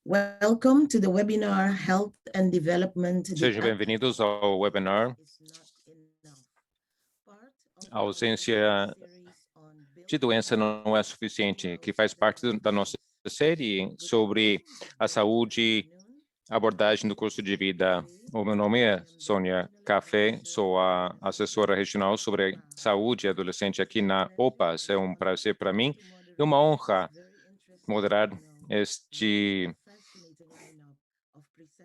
Welcome to the webinar Health and Development. Sejam bem-vindos ao webinar A ausência de doença não é suficiente, que faz parte da nossa série sobre a saúde, abordagem do curso de vida. O meu nome é Sônia Café, sou a assessora regional sobre saúde adolescente aqui na OPAS. É um prazer para mim e uma honra moderar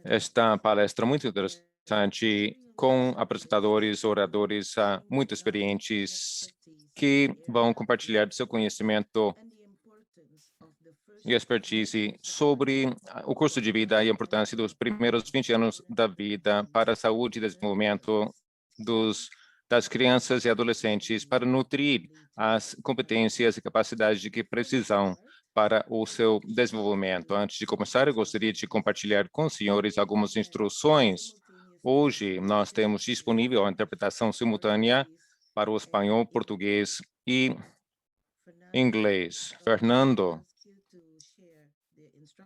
esta palestra muito interessante com apresentadores, oradores muito experientes que vão compartilhar seu conhecimento e expertise sobre o curso de vida e a importância dos primeiros 20 anos da vida para a saúde e desenvolvimento das crianças e adolescentes, para nutrir as competências e capacidades de que precisam para o seu desenvolvimento. Antes de começar, eu gostaria de compartilhar com os senhores algumas instruções. Hoje, nós temos disponível a interpretação simultânea para o espanhol, português e inglês. Fernando,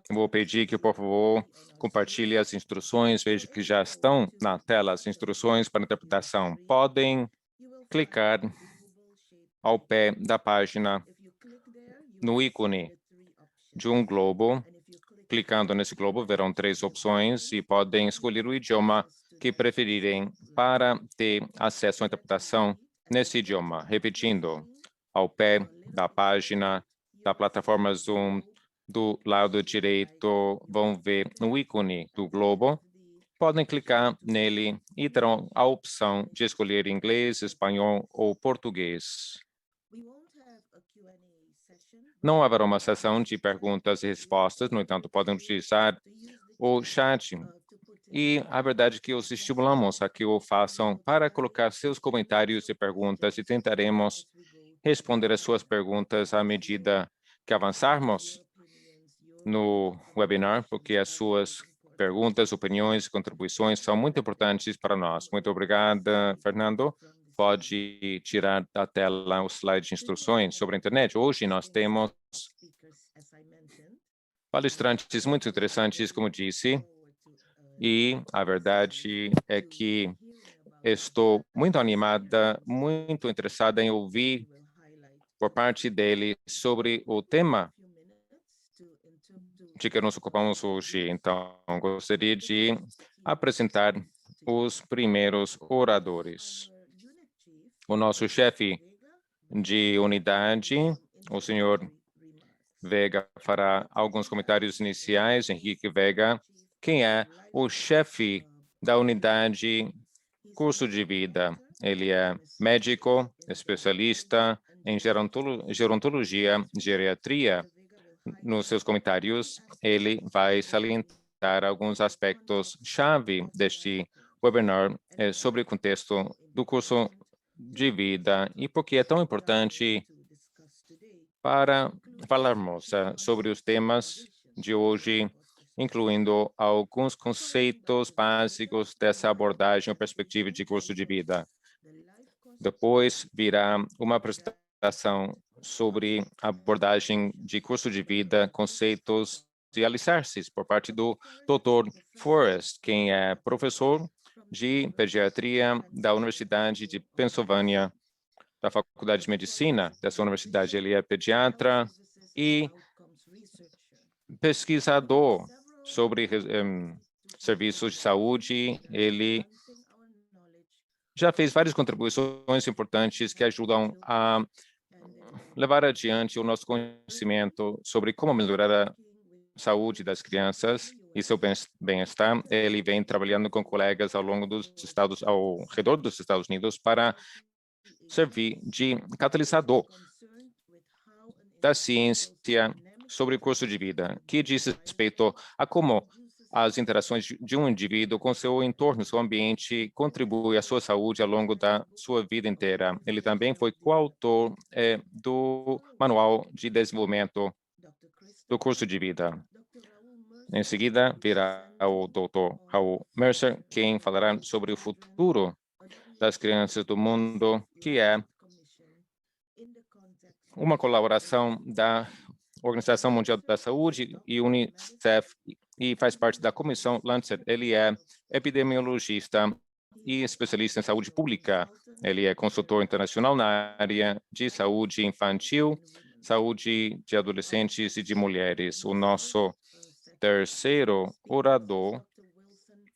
eu vou pedir que, por favor, compartilhe as instruções. Vejo que já estão na tela as instruções para interpretação. Podem clicar ao pé da página no ícone de um globo. Clicando nesse globo, verão 3 opções e podem escolher o idioma que preferirem para ter acesso à interpretação nesse idioma. Repetindo, ao pé da página da plataforma Zoom, do lado direito, vão ver o ícone do globo. Podem clicar nele e terão a opção de escolher inglês, espanhol ou português. Não haverá uma sessão de perguntas e respostas, no entanto, podem utilizar o chat. E a verdade é que os estimulamos a que o façam para colocar seus comentários e perguntas e tentaremos responder as suas perguntas à medida que avançarmos no webinar, porque as suas perguntas, opiniões e contribuições são muito importantes para nós. Muito obrigada, Fernando. Pode tirar da tela o slide de instruções sobre a internet. Hoje nós temos palestrantes muito interessantes, como disse, e a verdade é que estou muito animada, muito interessada em ouvir por parte dele sobre o tema de que nos ocupamos hoje. Então, gostaria de apresentar os primeiros oradores. O nosso chefe de unidade, o senhor Vega, fará alguns comentários iniciais. Henrique Vega, quem é o chefe da unidade curso de vida. Ele é médico, especialista em gerontologia, geriatria. Nos seus comentários, ele vai salientar alguns aspectos-chave deste webinar sobre o contexto do curso de vida e por que é tão importante para falarmos sobre os temas de hoje, incluindo alguns conceitos básicos dessa abordagem ou perspectiva de curso de vida. Depois virá uma apresentação sobre abordagem de curso de vida, conceitos e alicerces por parte do Dr. Forrest, quem é professor de pediatria da Universidade de Pensilvânia, da Faculdade de Medicina dessa universidade. Ele é pediatra e pesquisador sobre serviços de saúde. Ele já fez várias contribuições importantes que ajudam a levar adiante o nosso conhecimento sobre como melhorar a saúde das crianças e seu bem-estar. Ele vem trabalhando com colegas ao redor dos Estados Unidos para servir de catalisador da ciência sobre o curso de vida, que diz respeito a como as interações de um indivíduo com seu entorno, seu ambiente, contribui à sua saúde ao longo da sua vida inteira. Ele também foi coautor do Manual de Desenvolvimento do Curso de Vida. Em seguida, virá o Dr. Raul Mercer, quem falará sobre o futuro das crianças do mundo, que é uma colaboração da Organização Mundial da Saúde e UNICEF e faz parte da comissão Lancet. Ele é epidemiologista e especialista em saúde pública. Ele é consultor internacional na área de saúde infantil, saúde de adolescentes e de mulheres. O nosso terceiro orador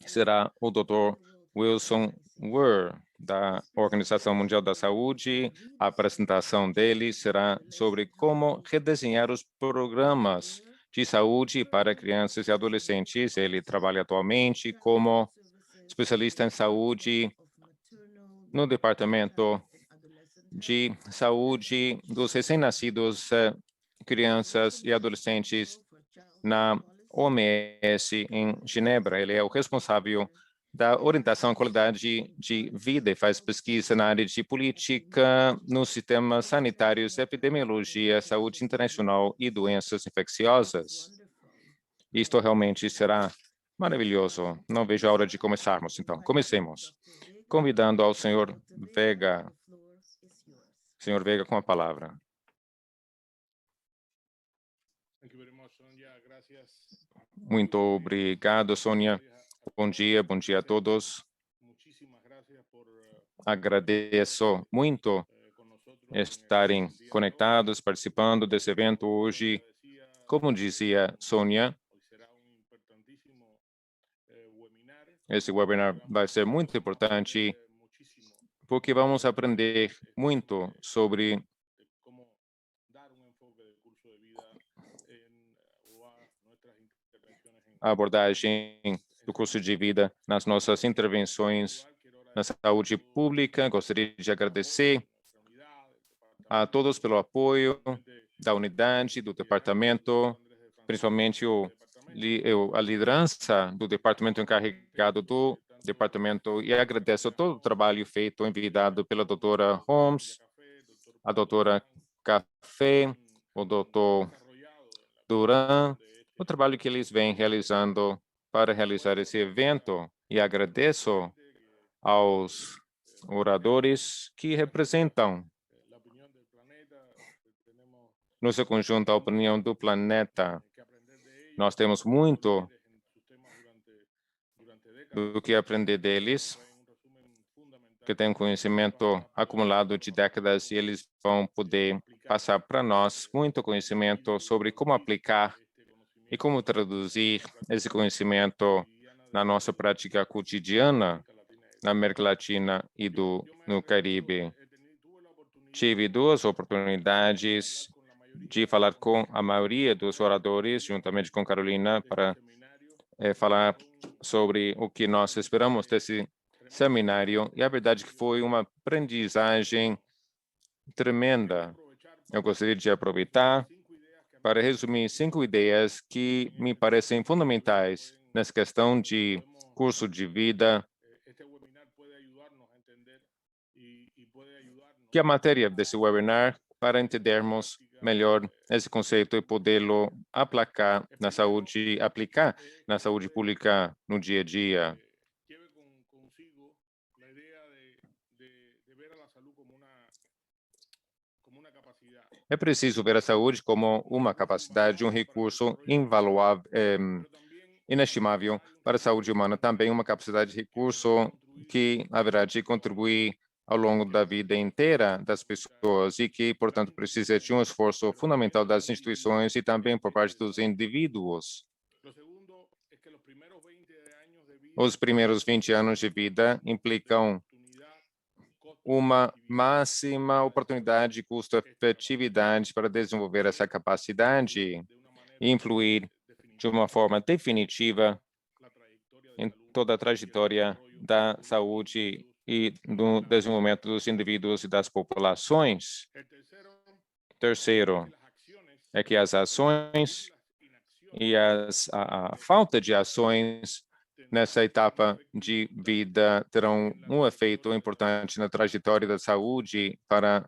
será o Dr. Wilson Wurr, da Organização Mundial da Saúde. A apresentação dele será sobre como redesenhar os programas de saúde para crianças e adolescentes. Ele trabalha atualmente como especialista em saúde no Departamento de Saúde dos Recém-Nascidos, Crianças e Adolescentes na OMS em Genebra. Ele é o responsável da orientação à qualidade de vida e faz pesquisa na área de política nos sistemas sanitários, epidemiologia, saúde internacional e doenças infecciosas. Isto realmente será maravilhoso. Não vejo a hora de começarmos. Então, comecemos. Convidando ao senhor Vega. Senhor Vega, com a palavra. Muito obrigado, Sônia. Bom dia a todos. Agradeço muito estarem conectados, participando desse evento hoje. Como dizia Sônia, esse webinar vai ser muito importante porque vamos aprender muito sobre a abordagem do curso de vida nas nossas intervenções na saúde pública. Gostaria de agradecer a todos pelo apoio da unidade, do departamento, principalmente a liderança do departamento encarregado do departamento, e agradeço todo o trabalho feito, enviado pela doutora Holmes, a doutora Café, o doutor Duran, o trabalho que eles vêm realizando para realizar esse evento, e agradeço aos oradores que representam no seu conjunto a opinião do planeta. Nós temos muito do que aprender deles, que têm conhecimento acumulado de décadas, e eles vão poder passar para nós muito conhecimento sobre como aplicar e como traduzir esse conhecimento na nossa prática cotidiana na América Latina e no Caribe. Tive duas oportunidades de falar com a maioria dos oradores, juntamente com Carolina, para falar sobre o que nós esperamos desse seminário, e a verdade é que foi uma aprendizagem tremenda. Eu gostaria de aproveitar para resumir 5 ideias que me parecem fundamentais nessa questão de curso de vida, que é a matéria desse webinar, para entendermos melhor esse conceito e podê-lo aplicar na saúde pública no dia a dia. É preciso ver a saúde como uma capacidade, um recurso invaluável, inestimável para a saúde humana, também uma capacidade de recurso que haverá de contribuir ao longo da vida inteira das pessoas e que, portanto, precisa de um esforço fundamental das instituições e também por parte dos indivíduos. Os primeiros 20 anos de vida implicam uma máxima oportunidade de custo-efetividade para desenvolver essa capacidade e influir de uma forma definitiva em toda a trajetória da saúde e do desenvolvimento dos indivíduos e das populações. Terceiro, é que as ações e a falta de ações nessa etapa de vida terão um efeito importante na trajetória da saúde para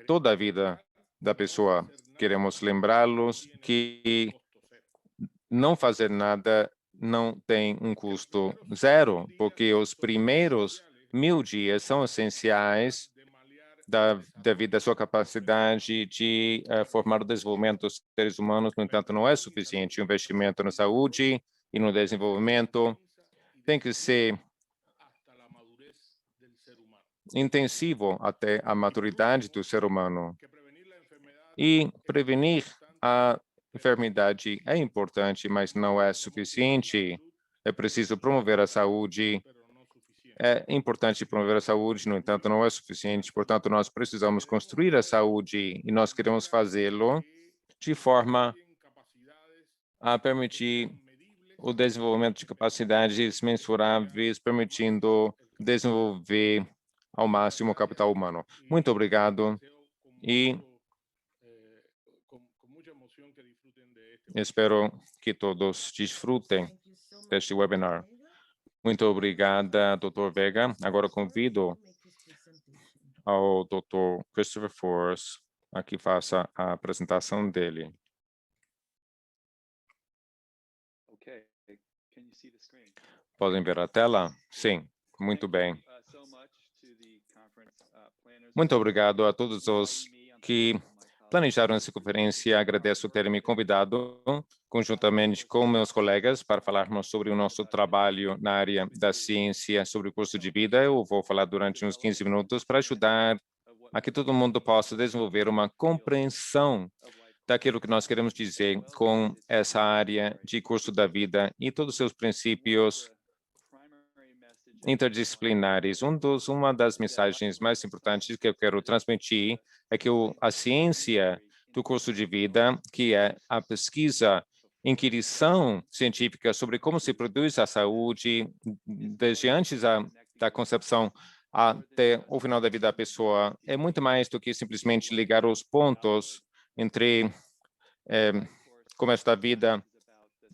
toda a vida da pessoa. Queremos lembrá-los que não fazer nada não tem um custo zero, porque os primeiros 1000 dias são essenciais devido à sua capacidade de formar o desenvolvimento dos seres humanos. No entanto, não é suficiente. O investimento na saúde e no desenvolvimento tem que ser intensivo até a maturidade do ser humano. E prevenir a enfermidade é importante, mas não é suficiente. É preciso promover a saúde. É importante promover a saúde, no entanto, não é suficiente. Portanto, nós precisamos construir a saúde e nós queremos fazê-lo de forma a permitir o desenvolvimento de capacidades mensuráveis, permitindo desenvolver ao máximo o capital humano. Muito obrigado e espero que todos desfrutem deste webinar. Muito obrigada, Dr. Vega. Agora convido ao Dr. Christopher Force a que faça a apresentação dele. Podem ver a tela? Sim, muito bem. Muito obrigado a todos os que planejaram essa conferência. Agradeço ter me convidado, conjuntamente com meus colegas, para falarmos sobre o nosso trabalho na área da ciência sobre o curso de vida. Eu vou falar durante uns 15 minutos para ajudar a que todo mundo possa desenvolver uma compreensão daquilo que nós queremos dizer com essa área de curso da vida e todos os seus princípios interdisciplinares. Uma das mensagens mais importantes que eu quero transmitir é que a ciência do curso de vida, que é a pesquisa, inquirição científica sobre como se produz a saúde, desde antes da concepção até o final da vida da pessoa, é muito mais do que simplesmente ligar os pontos entre começo da vida,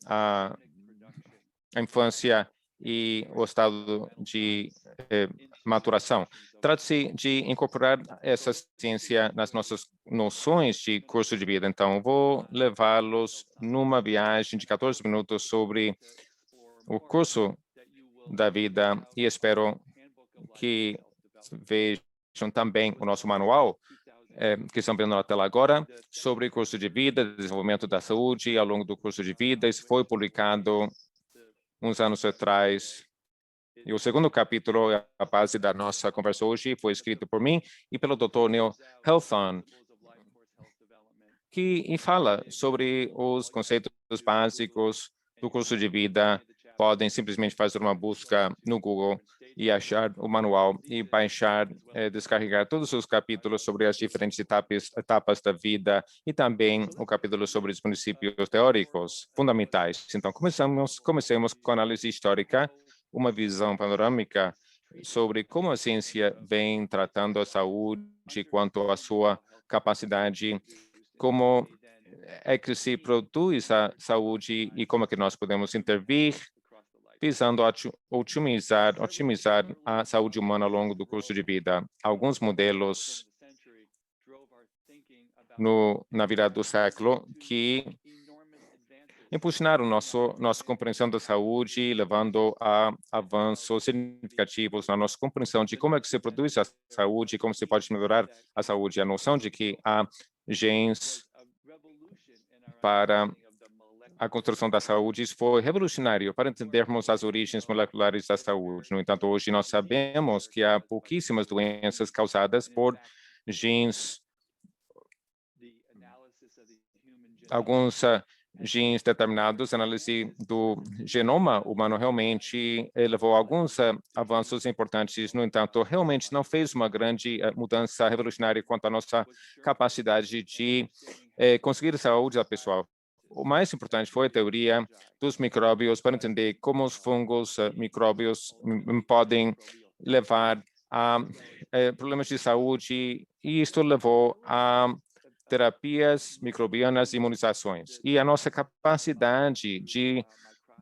a infância e o estado de maturação. Trata-se de incorporar essa ciência nas nossas noções de curso de vida. Então, vou levá-los numa viagem de 14 minutos sobre o curso da vida e espero que vejam também o nosso manual, que estão vendo na tela agora, sobre curso de vida, desenvolvimento da saúde ao longo do curso de vida. Isso foi publicado uns anos atrás. E o segundo capítulo é a base da nossa conversa hoje, foi escrito por mim e pelo Dr. Neil Helthon, que fala sobre os conceitos básicos do curso de vida. Podem simplesmente fazer uma busca no Google e achar o manual e baixar, descarregar todos os capítulos sobre as diferentes etapas da vida e também o capítulo sobre os princípios teóricos fundamentais. Então, comecemos com a análise histórica, uma visão panorâmica sobre como a ciência vem tratando a saúde quanto à sua capacidade, como é que se produz a saúde e como é que nós podemos intervir visando otimizar a saúde humana ao longo do curso de vida. Alguns modelos na virada do século que impulsionaram nossa compreensão da saúde, levando a avanços significativos na nossa compreensão de como é que se produz a saúde, como se pode melhorar a saúde. A noção de que há genes para a construção da saúde, isso foi revolucionário para entendermos as origens moleculares da saúde. No entanto, hoje nós sabemos que há pouquíssimas doenças causadas por genes, alguns genes determinados. A análise do genoma humano realmente levou a alguns avanços importantes. No entanto, realmente não fez uma grande mudança revolucionária quanto à nossa capacidade de conseguir a saúde da pessoa. O mais importante foi a teoria dos micróbios para entender como os fungos, micróbios podem levar a problemas de saúde, e isto levou a terapias microbianas e imunizações. E a nossa capacidade de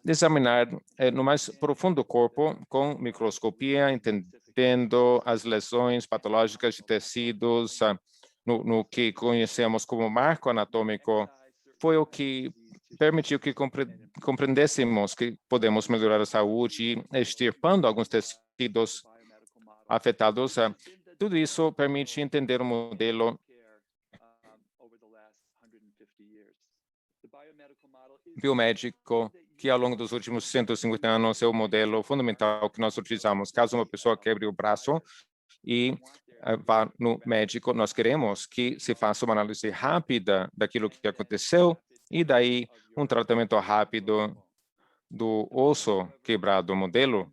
examinar no mais profundo corpo com microscopia, entendendo as lesões patológicas de tecidos, no que conhecemos como marco anatômico, foi o que permitiu que compreendêssemos que podemos melhorar a saúde, extirpando alguns tecidos afetados, tudo isso permite entender o modelo biomédico, que ao longo dos últimos 150 anos é o modelo fundamental que nós utilizamos. Caso uma pessoa quebre o braço e vá no médico, nós queremos que se faça uma análise rápida daquilo que aconteceu e daí um tratamento rápido do osso quebrado. O modelo,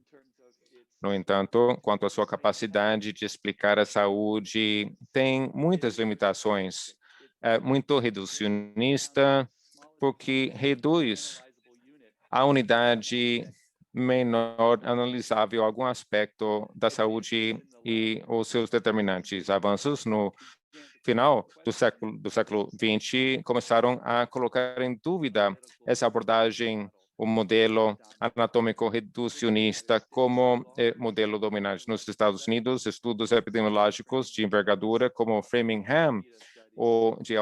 no entanto, quanto à sua capacidade de explicar a saúde, tem muitas limitações. É muito reducionista, porque reduz a unidade menor analisável algum aspecto da saúde e os seus determinantes. Avanços no final do século XX começaram a colocar em dúvida essa abordagem, o modelo anatômico reducionista como modelo dominante. Nos Estados Unidos, estudos epidemiológicos de envergadura como Framingham ou de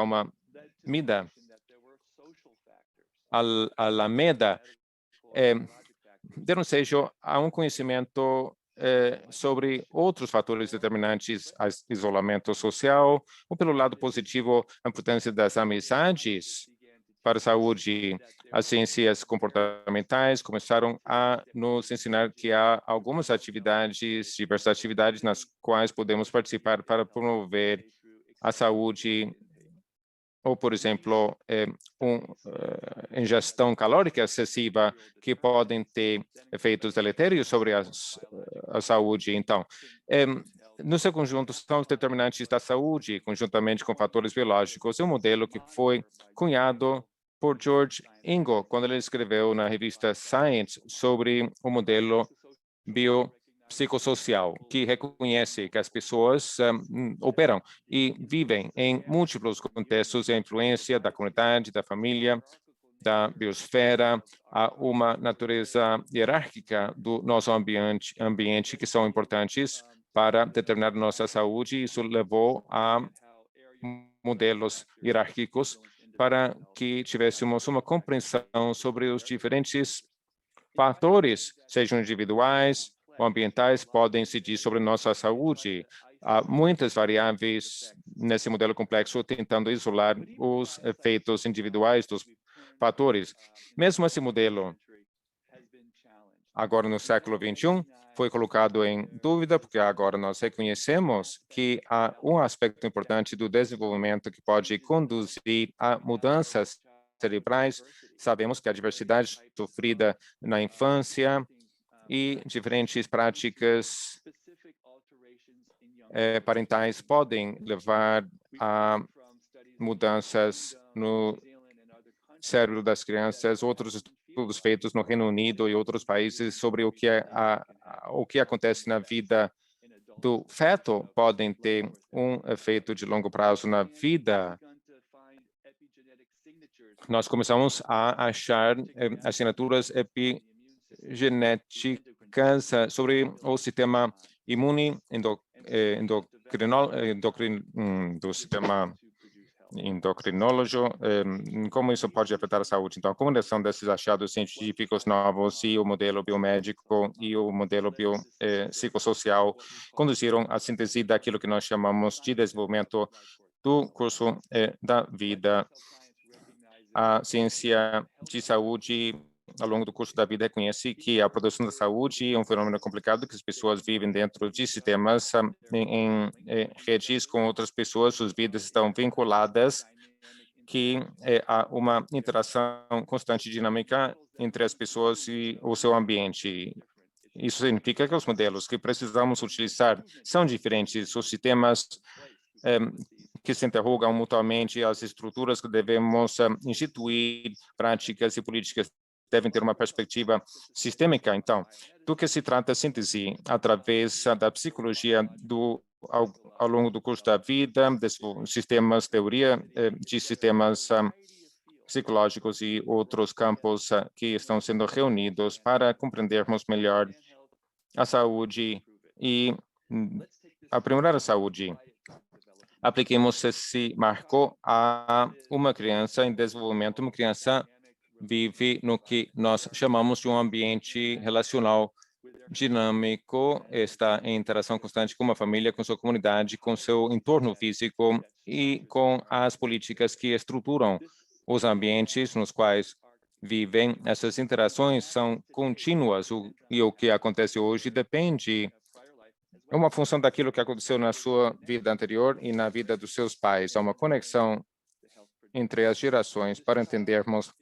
Alameda, deram seja a um conhecimento sobre outros fatores determinantes, isolamento social, ou pelo lado positivo, a importância das amizades para a saúde. As ciências comportamentais começaram a nos ensinar que há algumas atividades, diversas atividades nas quais podemos participar para promover a saúde, ou, por exemplo, ingestão calórica excessiva, que podem ter efeitos deletérios sobre a saúde. Então, no seu conjunto, são os determinantes da saúde, conjuntamente com fatores biológicos, um modelo que foi cunhado por George Ingo, quando ele escreveu na revista Science sobre o modelo biopsicossocial, que reconhece que as pessoas operam e vivem em múltiplos contextos e a influência da comunidade, da família, da biosfera, a uma natureza hierárquica do nosso ambiente que são importantes para determinar nossa saúde. Isso levou a modelos hierárquicos para que tivéssemos uma compreensão sobre os diferentes fatores, sejam individuais ou ambientais, podem incidir sobre nossa saúde. Há muitas variáveis nesse modelo complexo tentando isolar os efeitos individuais dos fatores. Mesmo esse modelo, agora no século XXI, foi colocado em dúvida, porque agora nós reconhecemos que há um aspecto importante do desenvolvimento que pode conduzir a mudanças cerebrais. Sabemos que a diversidade sofrida na infância e diferentes práticas parentais podem levar a mudanças no cérebro das crianças. Outros estudos feitos no Reino Unido e outros países sobre o que acontece na vida do feto podem ter um efeito de longo prazo na vida. Nós começamos a achar assinaturas epigenéticas sobre o sistema imune do sistema endocrinológico, como isso pode afetar a saúde. Então, a combinação desses achados científicos novos e o modelo biomédico e o modelo biopsicossocial conduziram à síntese daquilo que nós chamamos de desenvolvimento do curso da vida. A ciência de saúde, ao longo do curso da vida, reconhece que a produção da saúde é um fenômeno complicado, que as pessoas vivem dentro de sistemas em redes com outras pessoas, suas vidas estão vinculadas, que há uma interação constante e dinâmica entre as pessoas e o seu ambiente. Isso significa que os modelos que precisamos utilizar são diferentes, os sistemas que se interrogam mutuamente, as estruturas que devemos instituir, práticas e políticas devem ter uma perspectiva sistêmica. Então, do que se trata a síntese através da psicologia ao longo do curso da vida, sistemas, teoria de sistemas psicológicos e outros campos que estão sendo reunidos para compreendermos melhor a saúde e aprimorar a saúde. Apliquemos esse marco a uma criança em desenvolvimento. Uma criança vive no que nós chamamos de um ambiente relacional dinâmico, está em interação constante com a família, com sua comunidade, com seu entorno físico e com as políticas que estruturam os ambientes nos quais vivem. Essas interações são contínuas e o que acontece hoje depende, é uma função daquilo que aconteceu na sua vida anterior e na vida dos seus pais. Há uma conexão entre as gerações para entendermos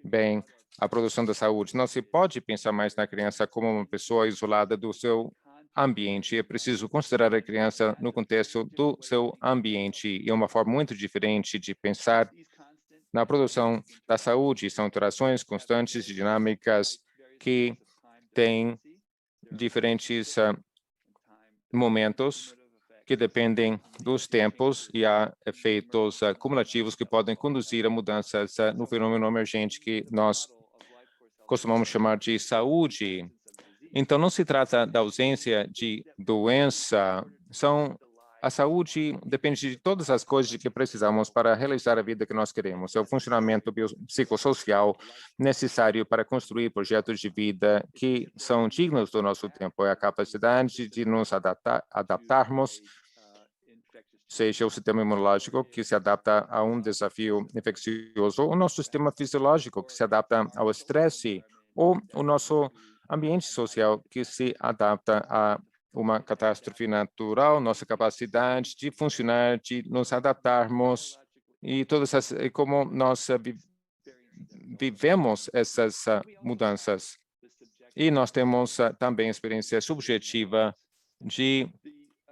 bem a produção da saúde. Não se pode pensar mais na criança como uma pessoa isolada do seu ambiente. É preciso considerar a criança no contexto do seu ambiente. E é uma forma muito diferente de pensar na produção da saúde. São interações constantes e dinâmicas que têm diferentes momentos que dependem dos tempos e há efeitos cumulativos que podem conduzir a mudanças no fenômeno emergente que nós costumamos chamar de saúde. Então, não se trata da ausência de doença, a saúde depende de todas as coisas de que precisamos para realizar a vida que nós queremos. É o funcionamento psicossocial necessário para construir projetos de vida que são dignos do nosso tempo. É a capacidade de nos adaptarmos, seja o sistema imunológico, que se adapta a um desafio infeccioso, o nosso sistema fisiológico, que se adapta ao estresse, ou o nosso ambiente social, que se adapta a uma catástrofe natural, nossa capacidade de funcionar, de nos adaptarmos, e como nós vivemos essas mudanças. E nós temos também a experiência subjetiva de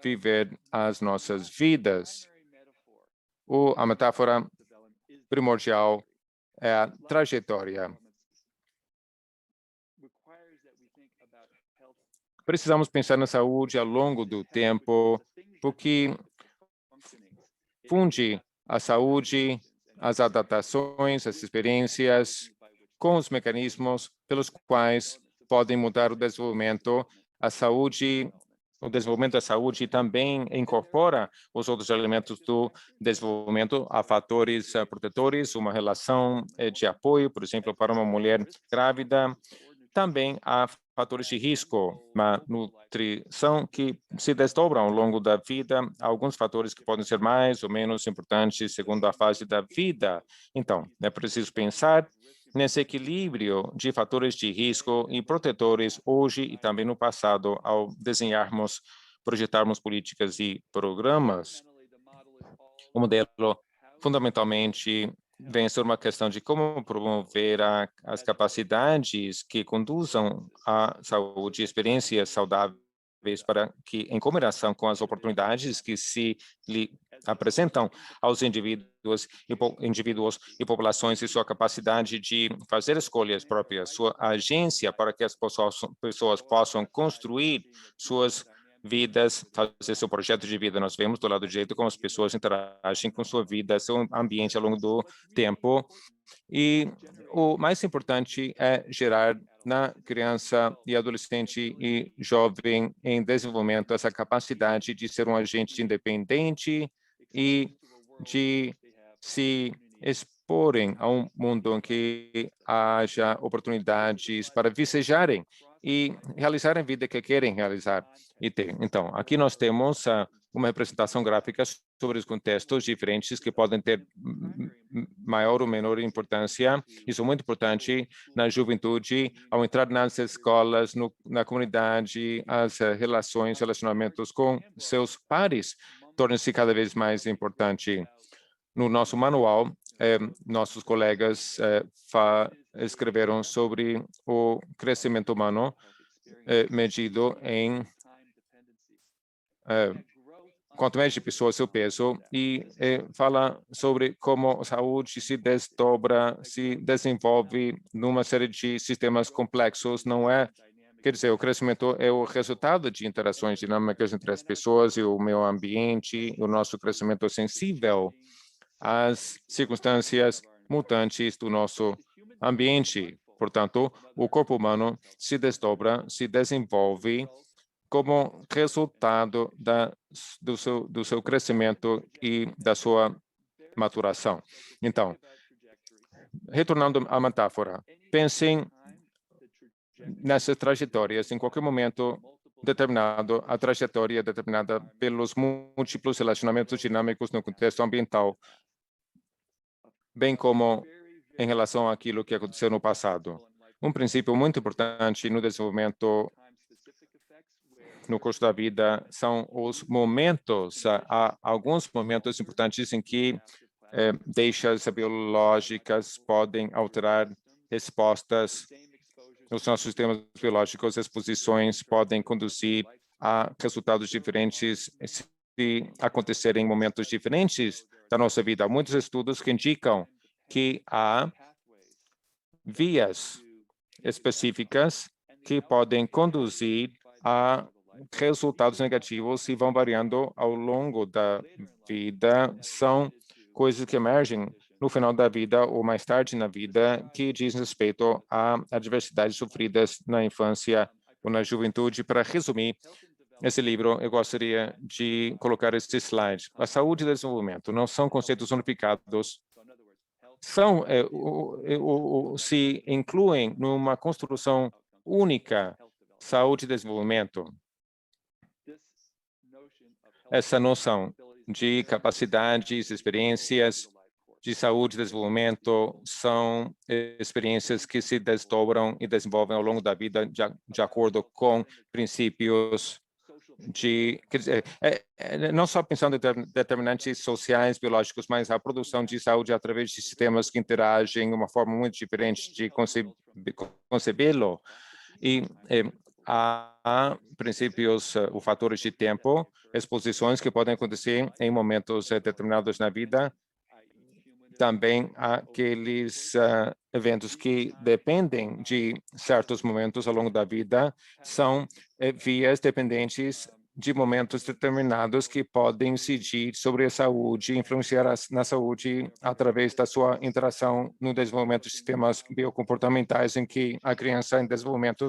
viver as nossas vidas. A metáfora primordial é a trajetória. Precisamos pensar na saúde ao longo do tempo, porque funde a saúde, as adaptações, as experiências, com os mecanismos pelos quais podem mudar o desenvolvimento. A saúde, o desenvolvimento da saúde também incorpora os outros elementos do desenvolvimento. Há fatores protetores, uma relação de apoio, por exemplo, para uma mulher grávida. Também há fatores de risco, uma nutrição que se desdobram ao longo da vida, alguns fatores que podem ser mais ou menos importantes segundo a fase da vida. Então, é preciso pensar nesse equilíbrio de fatores de risco e protetores hoje e também no passado, ao desenharmos, projetarmos políticas e programas. O modelo, fundamentalmente, vem ser uma questão de como promover as capacidades que conduzam à saúde e experiências saudáveis para que, em combinação com as oportunidades que se lhe apresentam aos indivíduos e populações e sua capacidade de fazer escolhas próprias, sua agência para que as pessoas possam construir suas vidas, fazer seu projeto de vida. Nós vemos do lado direito como as pessoas interagem com sua vida, seu ambiente ao longo do tempo. E o mais importante é gerar na criança e adolescente e jovem em desenvolvimento essa capacidade de ser um agente independente e de se exporem a um mundo em que haja oportunidades para vicejarem e realizarem a vida que querem realizar e ter. Então, aqui nós temos uma representação gráfica sobre os contextos diferentes que podem ter maior ou menor importância. Isso é muito importante na juventude, ao entrar nas escolas, na comunidade, as relacionamentos com seus pares tornam-se cada vez mais importante. No nosso manual, nossos colegas escreveram sobre o crescimento humano medido em quanto mais de pessoas seu peso e fala sobre como a saúde se desdobra, se desenvolve numa série de sistemas complexos. Não é, quer dizer, o crescimento é o resultado de interações dinâmicas entre as pessoas e o meio ambiente. O nosso crescimento é sensível às circunstâncias mutantes do nosso ambiente. Portanto, o corpo humano se desdobra, se desenvolve como resultado do seu crescimento e da sua maturação. Então, retornando à metáfora, pensem nessas trajetórias. Em qualquer momento determinado, a trajetória é determinada pelos múltiplos relacionamentos dinâmicos no contexto ambiental, bem como em relação àquilo que aconteceu no passado. Um princípio muito importante no desenvolvimento no curso da vida são os momentos. Há alguns momentos importantes em que deixas biológicas podem alterar respostas nos nossos sistemas biológicos. Exposições podem conduzir a resultados diferentes se acontecerem em momentos diferentes da nossa vida. Há muitos estudos que indicam que há vias específicas que podem conduzir a resultados negativos e vão variando ao longo da vida. São coisas que emergem no final da vida ou mais tarde na vida, que diz respeito a adversidades sofridas na infância ou na juventude. Para resumir esse livro, eu gostaria de colocar este slide. A saúde e o desenvolvimento não são conceitos unificados, se incluem numa construção única. Saúde e desenvolvimento. Essa noção de capacidades, experiências de saúde e desenvolvimento são experiências que se desdobram e desenvolvem ao longo da vida de acordo com princípios quer dizer, não só pensando em determinantes sociais, biológicos, mas a produção de saúde através de sistemas que interagem de uma forma muito diferente de concebê-lo. E há princípios, os fatores de tempo, exposições que podem acontecer em momentos determinados na vida. Também aqueles eventos que dependem de certos momentos ao longo da vida, são vias dependentes de momentos determinados que podem incidir sobre a saúde, influenciar na saúde através da sua interação no desenvolvimento de sistemas biocomportamentais em que a criança em desenvolvimento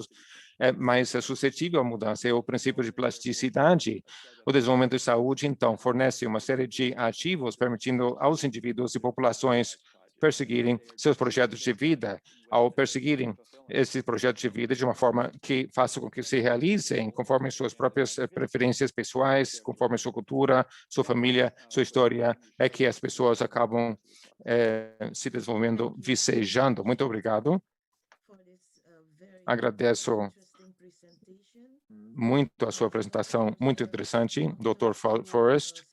é mais suscetível à mudança. É o princípio de plasticidade. O desenvolvimento de saúde, então, fornece uma série de ativos, permitindo aos indivíduos e populações perseguirem seus projetos de vida. Ao perseguirem esses projetos de vida de uma forma que faça com que se realizem conforme suas próprias preferências pessoais, conforme sua cultura, sua família, sua história, é que as pessoas acabam se desenvolvendo, vicejando. Muito obrigado. Agradeço muito a sua apresentação, muito interessante, Dr. Forrest,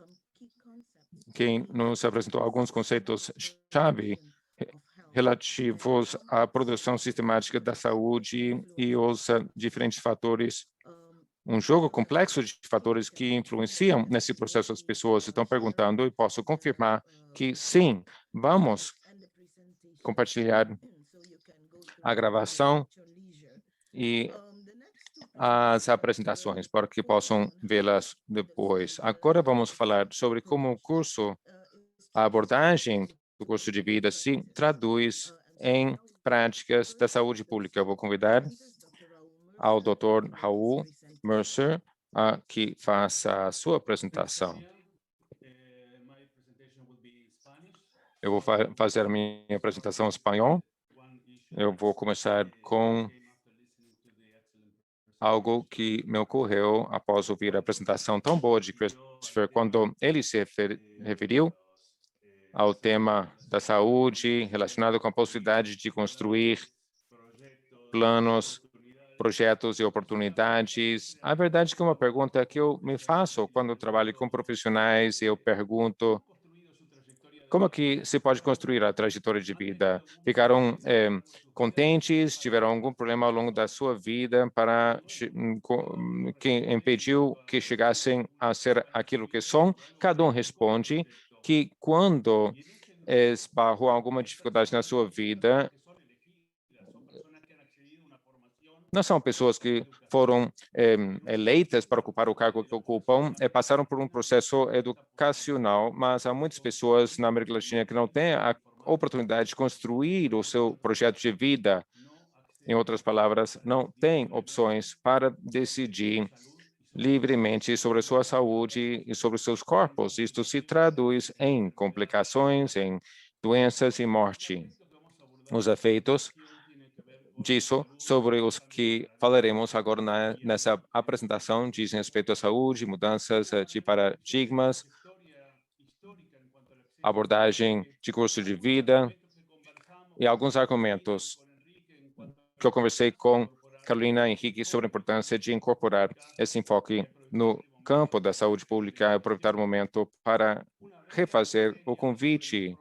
quem nos apresentou alguns conceitos-chave relativos à produção sistemática da saúde e os diferentes fatores, um jogo complexo de fatores que influenciam nesse processo. As pessoas estão perguntando e posso confirmar que sim, vamos compartilhar a gravação e as apresentações para que possam vê-las depois. Agora vamos falar sobre como o curso, a abordagem do curso de vida se traduz em práticas da saúde pública. Eu vou convidar ao Dr. Raul Mercer a que faça a sua apresentação. Eu vou fazer a minha apresentação em espanhol. Eu vou começar com algo que me ocorreu após ouvir a apresentação tão boa de Christopher, quando ele se referiu ao tema da saúde relacionado com a possibilidade de construir planos, projetos e oportunidades. A verdade é que é uma pergunta que eu me faço quando eu trabalho com profissionais, eu pergunto como que se pode construir a trajetória de vida? Ficaram contentes? Tiveram algum problema ao longo da sua vida que impediu que chegassem a ser aquilo que são? Cada um responde que quando esbarrou alguma dificuldade na sua vida, não são pessoas que foram eleitas para ocupar o cargo que ocupam, passaram por um processo educacional, mas há muitas pessoas na América Latina que não têm a oportunidade de construir o seu projeto de vida. Em outras palavras, não têm opções para decidir livremente sobre a sua saúde e sobre os seus corpos. Isto se traduz em complicações, em doenças e morte. Os efeitos disso sobre os que falaremos agora nessa apresentação, dizem respeito à saúde, mudanças de paradigmas, abordagem de curso de vida e alguns argumentos que eu conversei com Carolina Henrique sobre a importância de incorporar esse enfoque no campo da saúde pública, aproveitar o momento para refazer o convite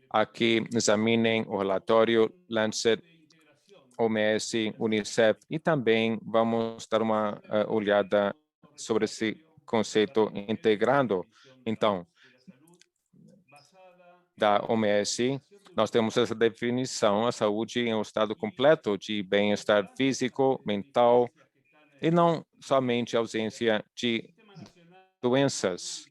a que examinem o relatório Lancet, OMS, Unicef, e também vamos dar uma olhada sobre esse conceito integrado. Então, da OMS, nós temos essa definição: a saúde em um estado completo de bem-estar físico, mental, e não somente ausência de doenças.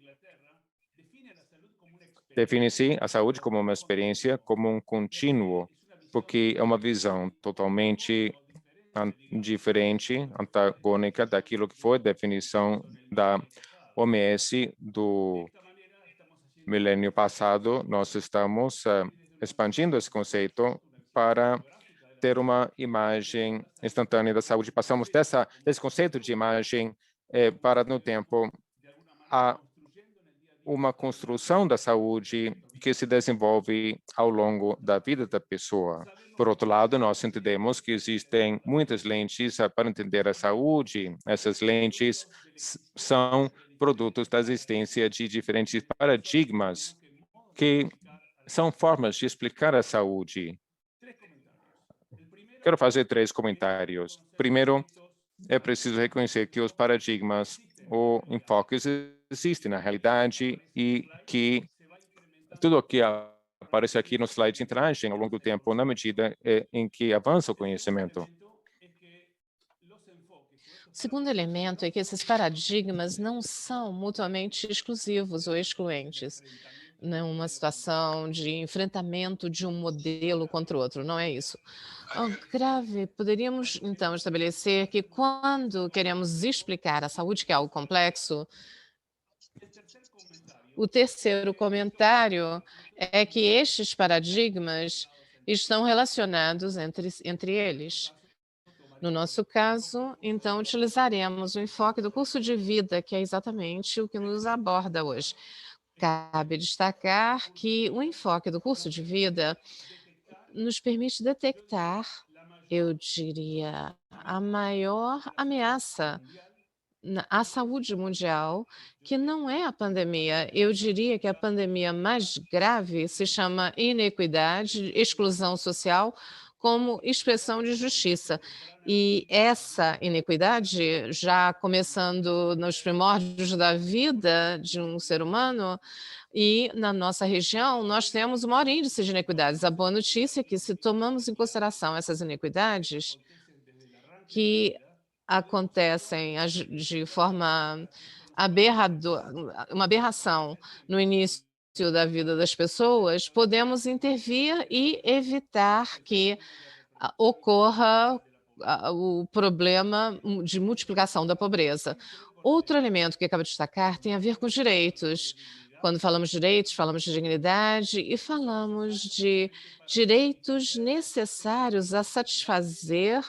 Define-se a saúde como uma experiência, como um contínuo, porque é uma visão totalmente diferente, antagônica daquilo que foi a definição da OMS do milênio passado. Nós estamos expandindo esse conceito para ter uma imagem instantânea da saúde. Passamos desse conceito de imagem para, no tempo, a uma construção da saúde que se desenvolve ao longo da vida da pessoa. Por outro lado, nós entendemos que existem muitas lentes para entender a saúde. Essas lentes são produtos da existência de diferentes paradigmas que são formas de explicar a saúde. Quero fazer 3 comentários. Primeiro, é preciso reconhecer que os paradigmas ou enfoques existem na realidade e que tudo o que aparece aqui no slide interagem ao longo do tempo na medida em que avança o conhecimento. O segundo elemento é que esses paradigmas não são mutuamente exclusivos ou excluentes, numa situação de enfrentamento de um modelo contra o outro, não é isso. Grave, poderíamos então estabelecer que quando queremos explicar a saúde, que é algo complexo, o terceiro comentário é que estes paradigmas estão relacionados entre eles. No nosso caso, então, utilizaremos o enfoque do curso de vida, que é exatamente o que nos aborda hoje. Cabe destacar que o enfoque do curso de vida nos permite detectar, eu diria, a maior ameaça à saúde mundial, que não é a pandemia. Eu diria que a pandemia mais grave se chama inequidade, exclusão social, como expressão de justiça. E essa inequidade, já começando nos primórdios da vida de um ser humano, e na nossa região nós temos o maior índice de inequidades. A boa notícia é que, se tomamos em consideração essas inequidades, que acontecem de forma uma aberração no início da vida das pessoas, podemos intervir e evitar que ocorra o problema de multiplicação da pobreza. Outro elemento que acaba de destacar tem a ver com os direitos. Quando falamos de direitos, falamos de dignidade e falamos de direitos necessários a satisfazer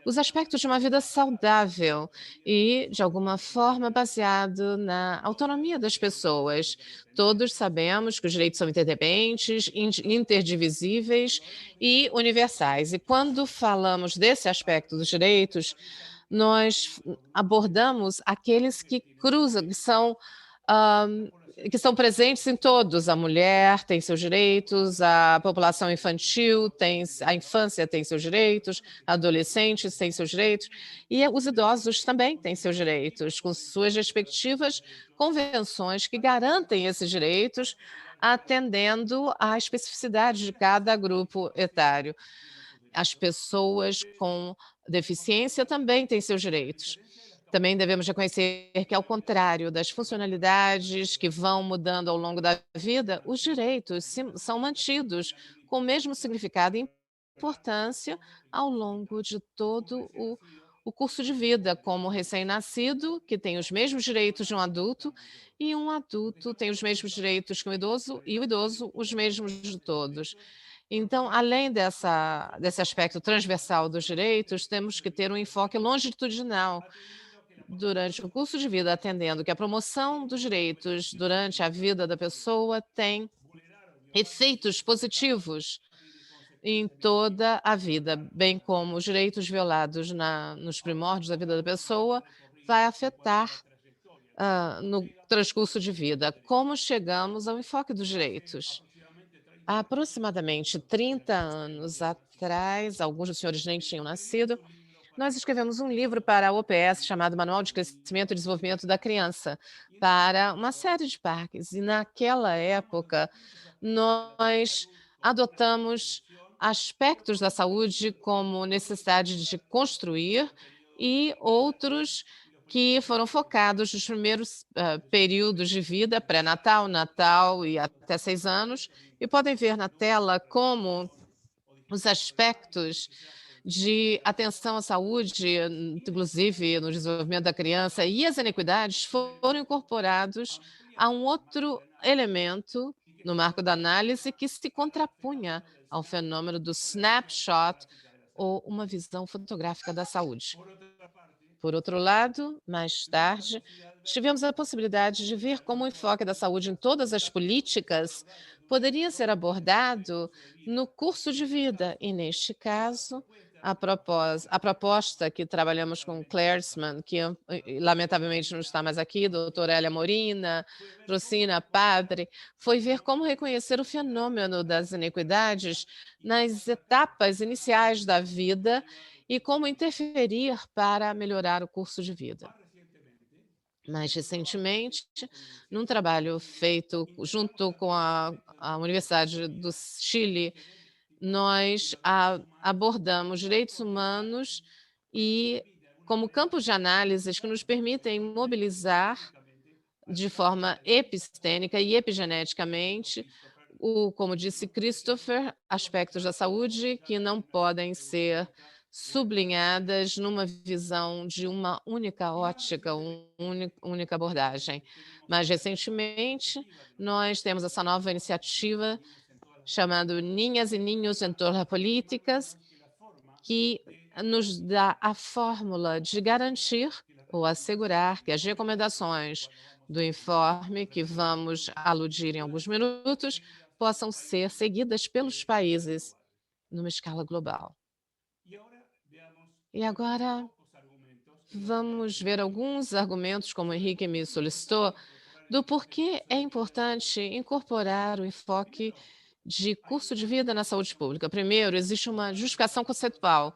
os aspectos de uma vida saudável e, de alguma forma, baseado na autonomia das pessoas. Todos sabemos que os direitos são interdependentes, interdivisíveis e universais. E quando falamos desse aspecto dos direitos, nós abordamos aqueles que cruzam, que são presentes em todos. A mulher tem seus direitos, a população infantil a infância tem seus direitos, adolescentes têm seus direitos, e os idosos também têm seus direitos, com suas respectivas convenções que garantem esses direitos, atendendo à especificidade de cada grupo etário. As pessoas com deficiência também têm seus direitos. Também devemos reconhecer que, ao contrário das funcionalidades que vão mudando ao longo da vida, os direitos são mantidos com o mesmo significado e importância ao longo de todo o curso de vida, como recém-nascido, que tem os mesmos direitos de um adulto, e um adulto tem os mesmos direitos que um idoso, e o idoso os mesmos de todos. Então, além desse aspecto transversal dos direitos, temos que ter um enfoque longitudinal durante o curso de vida, atendendo que a promoção dos direitos durante a vida da pessoa tem efeitos positivos em toda a vida, bem como os direitos violados nos primórdios da vida da pessoa, vai afetar no transcurso de vida. Como chegamos ao enfoque dos direitos? Há aproximadamente 30 anos atrás, alguns dos senhores nem tinham nascido, nós escrevemos um livro para a OPS chamado Manual de Crescimento e Desenvolvimento da Criança, para uma série de parques. E naquela época, nós adotamos aspectos da saúde como necessidade de construir e outros que foram focados nos primeiros períodos de vida, pré-natal, natal e até 6 anos, e podem ver na tela como os aspectos de atenção à saúde, inclusive no desenvolvimento da criança, e as inequidades foram incorporados a um outro elemento no marco da análise que se contrapunha ao fenômeno do snapshot ou uma visão fotográfica da saúde. Por outro lado, mais tarde, tivemos a possibilidade de ver como o enfoque da saúde em todas as políticas poderia ser abordado no curso de vida, e neste caso, a proposta que trabalhamos com Claresman, que lamentavelmente não está mais aqui, doutora Elia Morina, Rosina Padre, foi ver como reconhecer o fenômeno das inequidades nas etapas iniciais da vida e como interferir para melhorar o curso de vida. Mais recentemente, num trabalho feito junto com a Universidade do Chile, nós abordamos direitos humanos e como campos de análises que nos permitem mobilizar de forma epistêmica e epigeneticamente, como disse Christopher, aspectos da saúde que não podem ser sublinhadas numa visão de uma única ótica, única abordagem. Mais recentemente, nós temos essa nova iniciativa chamada Ninhas e Ninhos em Torno Políticas, que nos dá a fórmula de garantir ou assegurar que as recomendações do informe, que vamos aludir em alguns minutos, possam ser seguidas pelos países numa escala global. E agora vamos ver alguns argumentos, como o Henrique me solicitou, do porquê é importante incorporar o enfoque de curso de vida na saúde pública. Primeiro, existe uma justificação conceitual,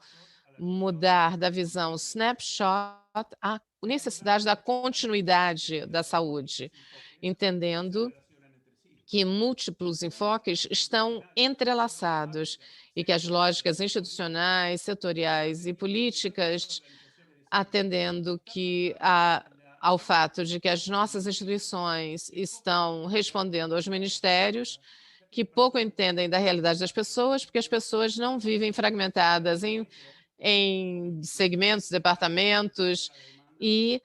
mudar da visão snapshot à necessidade da continuidade da saúde, entendendo que múltiplos enfoques estão entrelaçados e que as lógicas institucionais, setoriais e políticas, atendendo ao fato de que as nossas instituições estão respondendo aos ministérios que pouco entendem da realidade das pessoas, porque as pessoas não vivem fragmentadas em segmentos, departamentos, e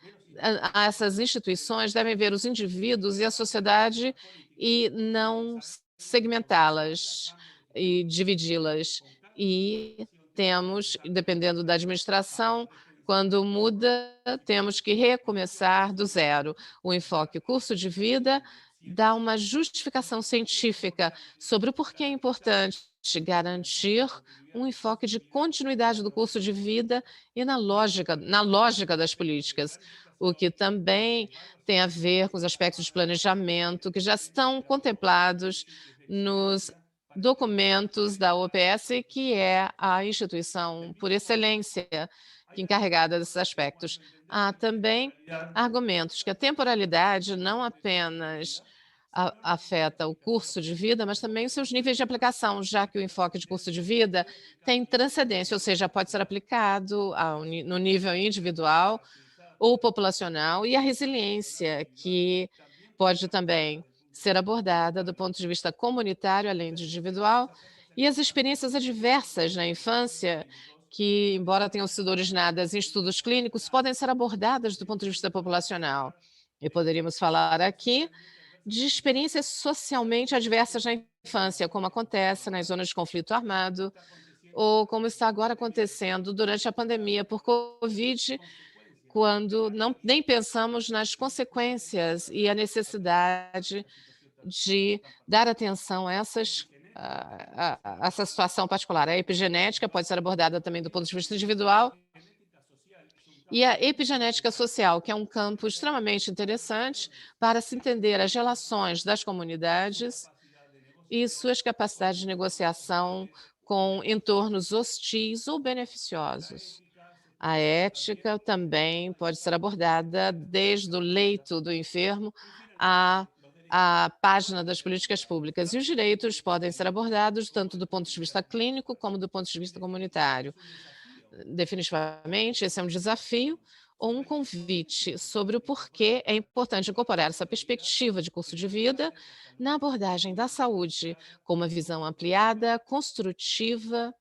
essas instituições devem ver os indivíduos e a sociedade e não segmentá-las e dividi-las. E temos, dependendo da administração, quando muda, temos que recomeçar do zero. O enfoque curso de vida dá uma justificação científica sobre o porquê é importante garantir um enfoque de continuidade do curso de vida e na lógica das políticas, o que também tem a ver com os aspectos de planejamento que já estão contemplados nos documentos da OPS, que é a instituição por excelência encarregada desses aspectos. Há também argumentos que a temporalidade não apenas afeta o curso de vida, mas também os seus níveis de aplicação, já que o enfoque de curso de vida tem transcendência, ou seja, pode ser aplicado no nível individual ou populacional, e a resiliência, que pode também ser abordada do ponto de vista comunitário, além de individual, e as experiências adversas na infância, que, embora tenham sido originadas em estudos clínicos, podem ser abordadas do ponto de vista populacional. E poderíamos falar aqui de experiências socialmente adversas na infância, como acontece nas zonas de conflito armado, ou como está agora acontecendo durante a pandemia por Covid, quando nem pensamos nas consequências e a necessidade de dar atenção a essa situação particular. A epigenética pode ser abordada também do ponto de vista individual, e a epigenética social, que é um campo extremamente interessante para se entender as relações das comunidades e suas capacidades de negociação com entornos hostis ou beneficiosos. A ética também pode ser abordada desde o leito do enfermo à página das políticas públicas. E os direitos podem ser abordados tanto do ponto de vista clínico como do ponto de vista comunitário. Definitivamente, esse é um desafio ou um convite sobre o porquê é importante incorporar essa perspectiva de curso de vida na abordagem da saúde, com uma visão ampliada, construtiva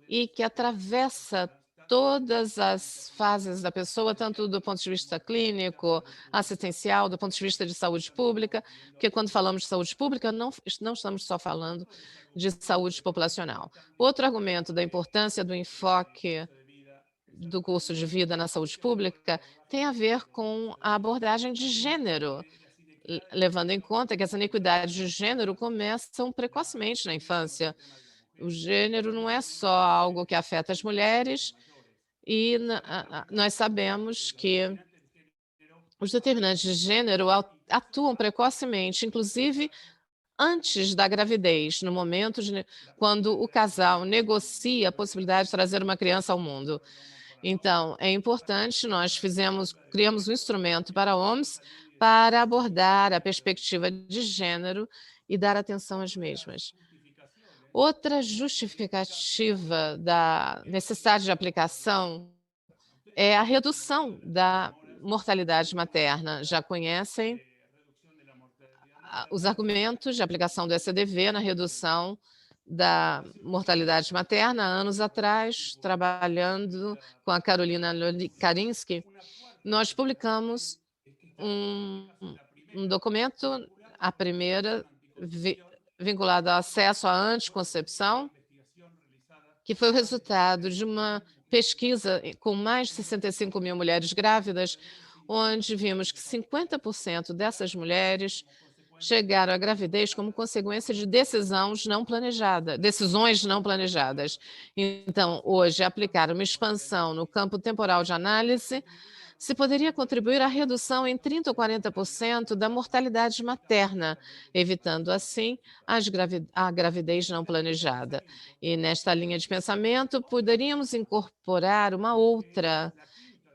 e que atravessa todas as fases da pessoa, tanto do ponto de vista clínico, assistencial, do ponto de vista de saúde pública, porque quando falamos de saúde pública, não estamos só falando de saúde populacional. Outro argumento da importância do enfoque do curso de vida na saúde pública tem a ver com a abordagem de gênero, levando em conta que as iniquidades de gênero começam precocemente na infância. O gênero não é só algo que afeta as mulheres, e nós sabemos que os determinantes de gênero atuam precocemente, inclusive antes da gravidez, no momento quando o casal negocia a possibilidade de trazer uma criança ao mundo. Então, é importante, nós criamos um instrumento para a OMS para abordar a perspectiva de gênero e dar atenção às mesmas. Outra justificativa da necessidade de aplicação é a redução da mortalidade materna. Já conhecem os argumentos de aplicação do SDV na redução da mortalidade materna. Há anos atrás, trabalhando com a Carolina Karinsky, nós publicamos um documento, a primeira vinculado ao acesso à anticoncepção, que foi o resultado de uma pesquisa com mais de 65 mil mulheres grávidas, onde vimos que 50% dessas mulheres chegaram à gravidez como consequência de decisões não planejadas. Então, hoje, aplicar uma expansão no campo temporal de análise se poderia contribuir à redução em 30% ou 40% da mortalidade materna, evitando, assim, a gravidez não planejada. E, nesta linha de pensamento, poderíamos incorporar uma outra,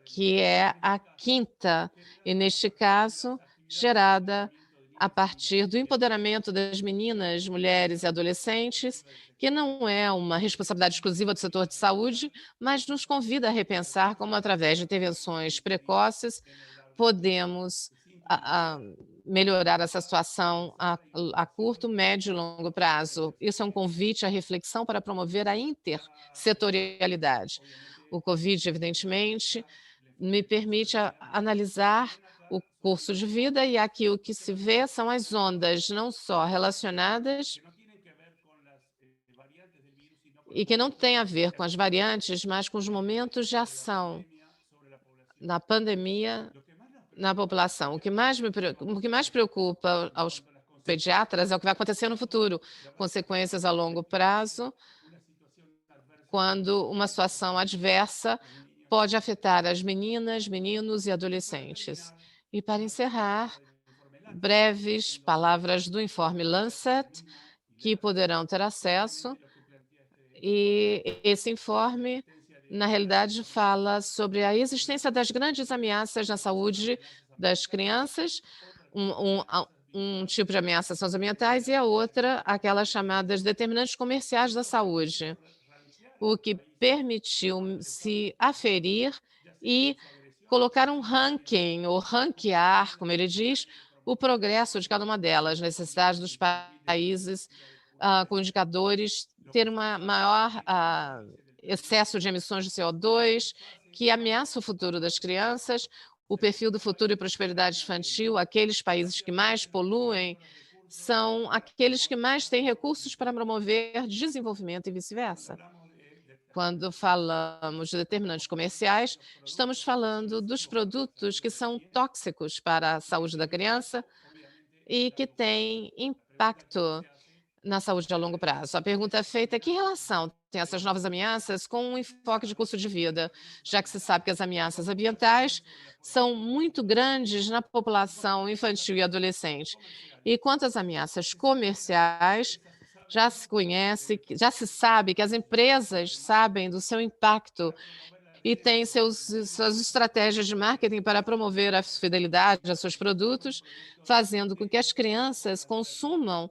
que é a quinta, e, neste caso, gerada a partir do empoderamento das meninas, mulheres e adolescentes, que não é uma responsabilidade exclusiva do setor de saúde, mas nos convida a repensar como, através de intervenções precoces, podemos melhorar essa situação a curto, médio e longo prazo. Isso é um convite à reflexão para promover a intersetorialidade. O Covid, evidentemente, me permite analisar o curso de vida, e aqui o que se vê são as ondas não só relacionadas e que não tem a ver com as variantes, mas com os momentos de ação na pandemia na população. O que mais preocupa aos pediatras é o que vai acontecer no futuro, consequências a longo prazo, quando uma situação adversa pode afetar as meninas, meninos e adolescentes. E, para encerrar, breves palavras do informe Lancet, que poderão ter acesso. E esse informe, na realidade, fala sobre a existência das grandes ameaças na saúde das crianças. Um tipo de ameaça são as ambientais e a outra, aquelas chamadas determinantes comerciais da saúde, o que permitiu se aferir e colocar um ranking, ou ranquear, como ele diz, o progresso de cada uma delas, necessidades dos países com indicadores, ter uma maior excesso de emissões de CO2, que ameaça o futuro das crianças, o perfil do futuro e prosperidade infantil. Aqueles países que mais poluem são aqueles que mais têm recursos para promover desenvolvimento e vice-versa. Quando falamos de determinantes comerciais, estamos falando dos produtos que são tóxicos para a saúde da criança e que têm impacto na saúde a longo prazo. A pergunta é feita: que relação tem essas novas ameaças com um enfoque de custo de vida, já que se sabe que as ameaças ambientais são muito grandes na população infantil e adolescente? E quanto às ameaças comerciais, já se conhece, já se sabe que as empresas sabem do seu impacto e têm suas estratégias de marketing para promover a fidelidade a seus produtos, fazendo com que as crianças consumam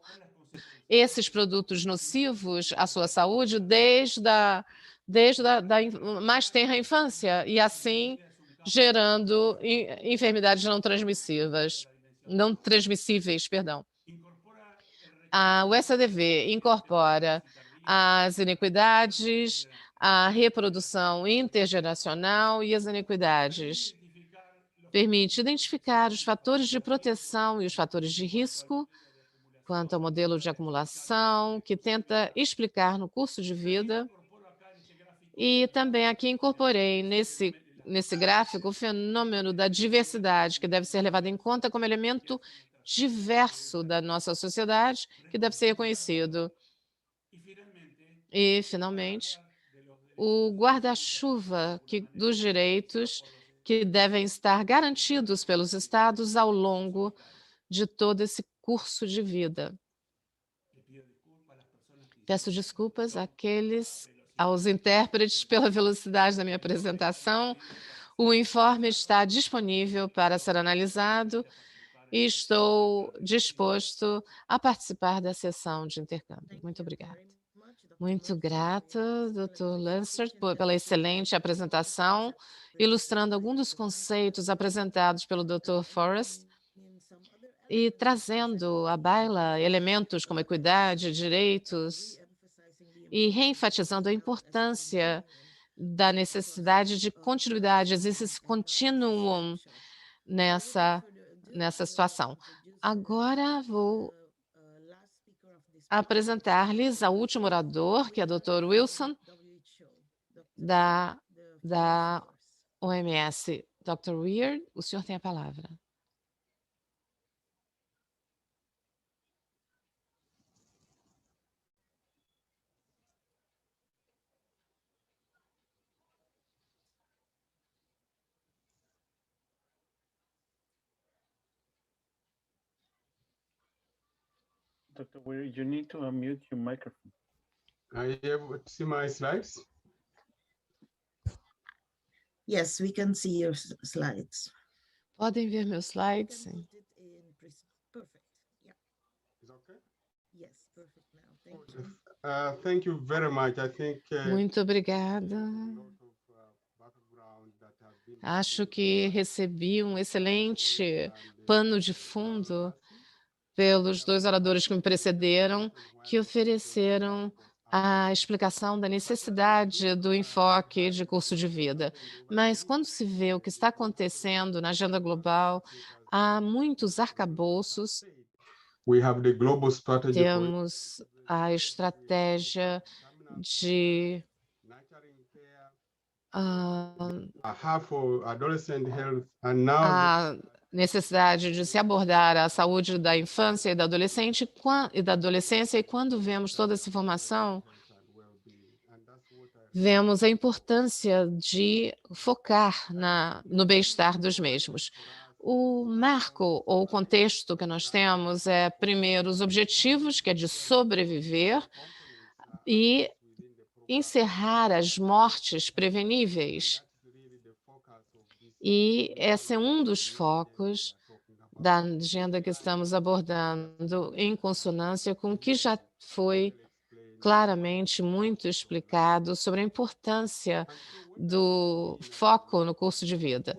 esses produtos nocivos à sua saúde desde a mais tenra infância, e assim gerando enfermidades não transmissíveis, perdão. O SADV incorpora as inequidades, a reprodução intergeracional e as inequidades. Permite identificar os fatores de proteção e os fatores de risco quanto ao modelo de acumulação, que tenta explicar no curso de vida. E também aqui incorporei nesse gráfico o fenômeno da diversidade, que deve ser levado em conta como elemento diverso da nossa sociedade, que deve ser reconhecido. E, finalmente, o guarda-chuva dos direitos que devem estar garantidos pelos estados ao longo de todo esse curso de vida. Peço desculpas aos intérpretes pela velocidade da minha apresentação. O informe está disponível para ser analisado e estou disposto a participar da sessão de intercâmbio. Muito obrigada. Muito grata, Dr. Lancert, pela excelente apresentação, ilustrando alguns dos conceitos apresentados pelo Dr. Forrest e trazendo à baila elementos como equidade, direitos, e reenfatizando a importância da necessidade de continuidade, existe esse continuum nessa situação. Agora vou apresentar-lhes ao último orador, que é o Dr. Wilson, da OMS. Dr. Weir, o senhor tem a palavra. Dr. Weir, you need to unmute your microphone. Are you able to see my slides? Yes, we can see your slides. Podem ver meus slides? Sim. Perfect. Yeah. Is okay? Yes, perfect now. Thank you. Thank you very much. I think Muito obrigada. Acho que recebi um excelente pano de fundo pelos dois oradores que me precederam, que ofereceram a explicação da necessidade do enfoque de curso de vida. Mas quando se vê o que está acontecendo na agenda global, há muitos arcabouços. Temos a estratégia de a necessidade de se abordar a saúde da infância e da adolescência, e quando vemos toda essa informação, vemos a importância de focar no bem-estar dos mesmos. O marco ou o contexto que nós temos é, primeiro, os objetivos, que é de sobreviver e encerrar as mortes preveníveis. E esse é um dos focos da agenda que estamos abordando, em consonância com o que já foi claramente muito explicado sobre a importância do foco no curso de vida.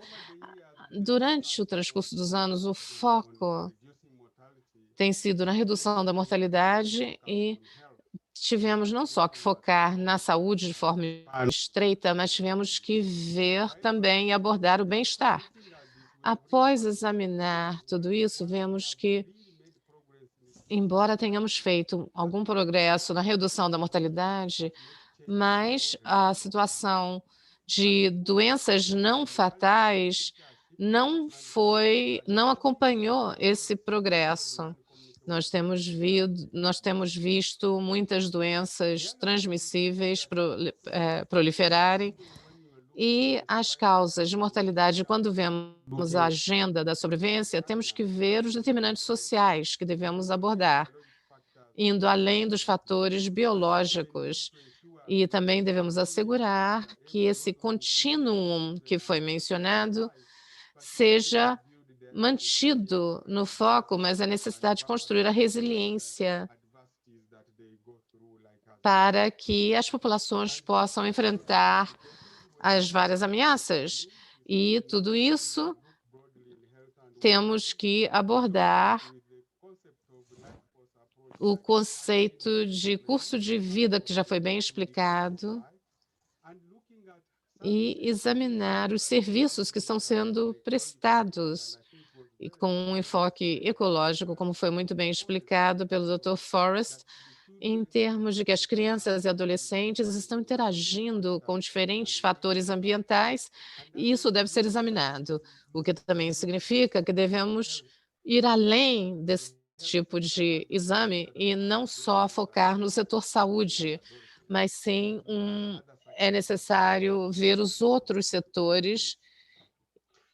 Durante o transcurso dos anos, o foco tem sido na redução da mortalidade e tivemos não só que focar na saúde de forma estreita, mas tivemos que ver também e abordar o bem-estar. Após examinar tudo isso, vemos que, embora tenhamos feito algum progresso na redução da mortalidade, mas a situação de doenças não fatais não acompanhou esse progresso. Nós temos visto muitas doenças transmissíveis proliferarem e as causas de mortalidade. Quando vemos a agenda da sobrevivência, temos que ver os determinantes sociais que devemos abordar, indo além dos fatores biológicos. E também devemos assegurar que esse contínuo que foi mencionado seja mantido no foco, mas a necessidade de construir a resiliência para que as populações possam enfrentar as várias ameaças. E tudo isso temos que abordar o conceito de curso de vida, que já foi bem explicado, e examinar os serviços que estão sendo prestados e com um enfoque ecológico, como foi muito bem explicado pelo Dr. Forrest, em termos de que as crianças e adolescentes estão interagindo com diferentes fatores ambientais, e isso deve ser examinado, o que também significa que devemos ir além desse tipo de exame e não só focar no setor saúde, mas sim é necessário ver os outros setores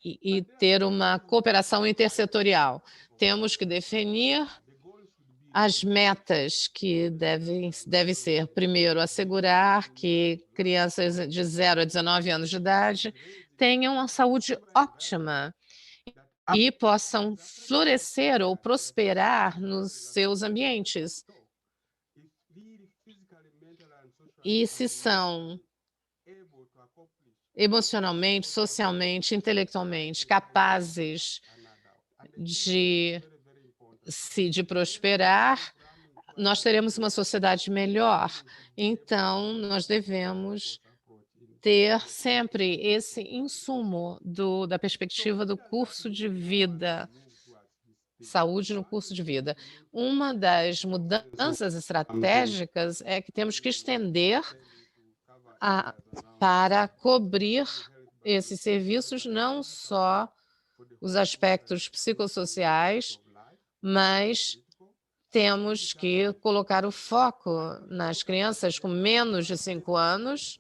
e ter uma cooperação intersetorial. Temos que definir as metas que devem ser, primeiro, assegurar que crianças de 0 a 19 anos de idade tenham uma saúde óptima e possam florescer ou prosperar nos seus ambientes. E se são emocionalmente, socialmente, intelectualmente capazes de prosperar, nós teremos uma sociedade melhor. Então, nós devemos ter sempre esse insumo da perspectiva do curso de vida, saúde no curso de vida. Uma das mudanças estratégicas é que temos que estender para cobrir esses serviços, não só os aspectos psicossociais, mas temos que colocar o foco nas crianças com menos de 5 anos.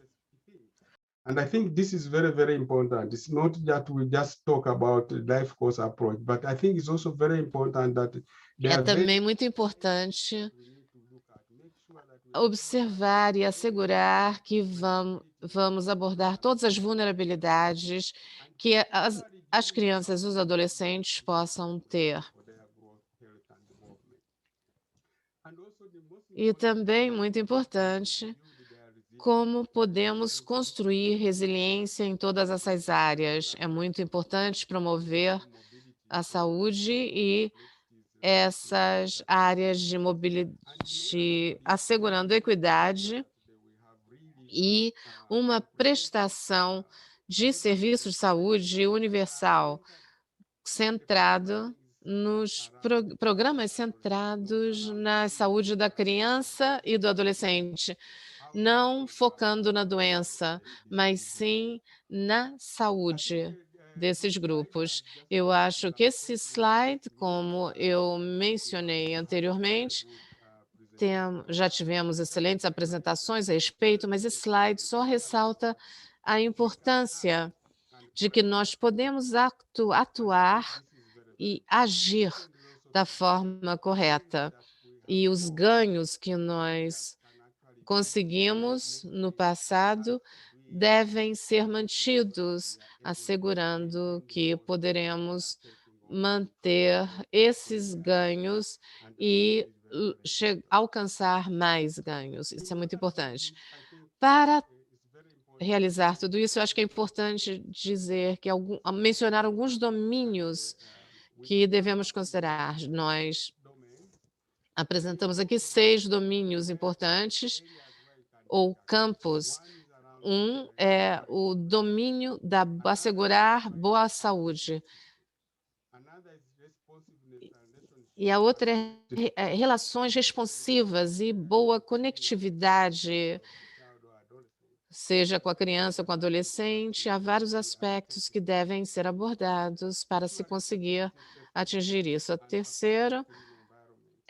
And I think this is very, very important. It's not that we just talk about the life course approach, but I think it's also very important that É também muito importante observar e assegurar que vamos abordar todas as vulnerabilidades que as crianças e os adolescentes possam ter. E também muito importante como podemos construir resiliência em todas essas áreas. É muito importante promover a saúde e essas áreas de mobilidade, assegurando equidade e uma prestação de serviços de saúde universal, centrado nos programas centrados na saúde da criança e do adolescente, não focando na doença, mas sim na saúde desses grupos. Eu acho que esse slide, como eu mencionei anteriormente, já tivemos excelentes apresentações a respeito, mas esse slide só ressalta a importância de que nós podemos atuar e agir da forma correta. E os ganhos que nós conseguimos no passado devem ser mantidos, assegurando que poderemos manter esses ganhos e alcançar mais ganhos. Isso é muito importante. Para realizar tudo isso, eu acho que é importante dizer que mencionar alguns domínios que devemos considerar. Nós Apresentamos aqui 6 domínios importantes ou campos. Um é o domínio da assegurar boa saúde. E a outra é relações responsivas e boa conectividade, seja com a criança ou com o adolescente. Há vários aspectos que devem ser abordados para se conseguir atingir isso. O terceiro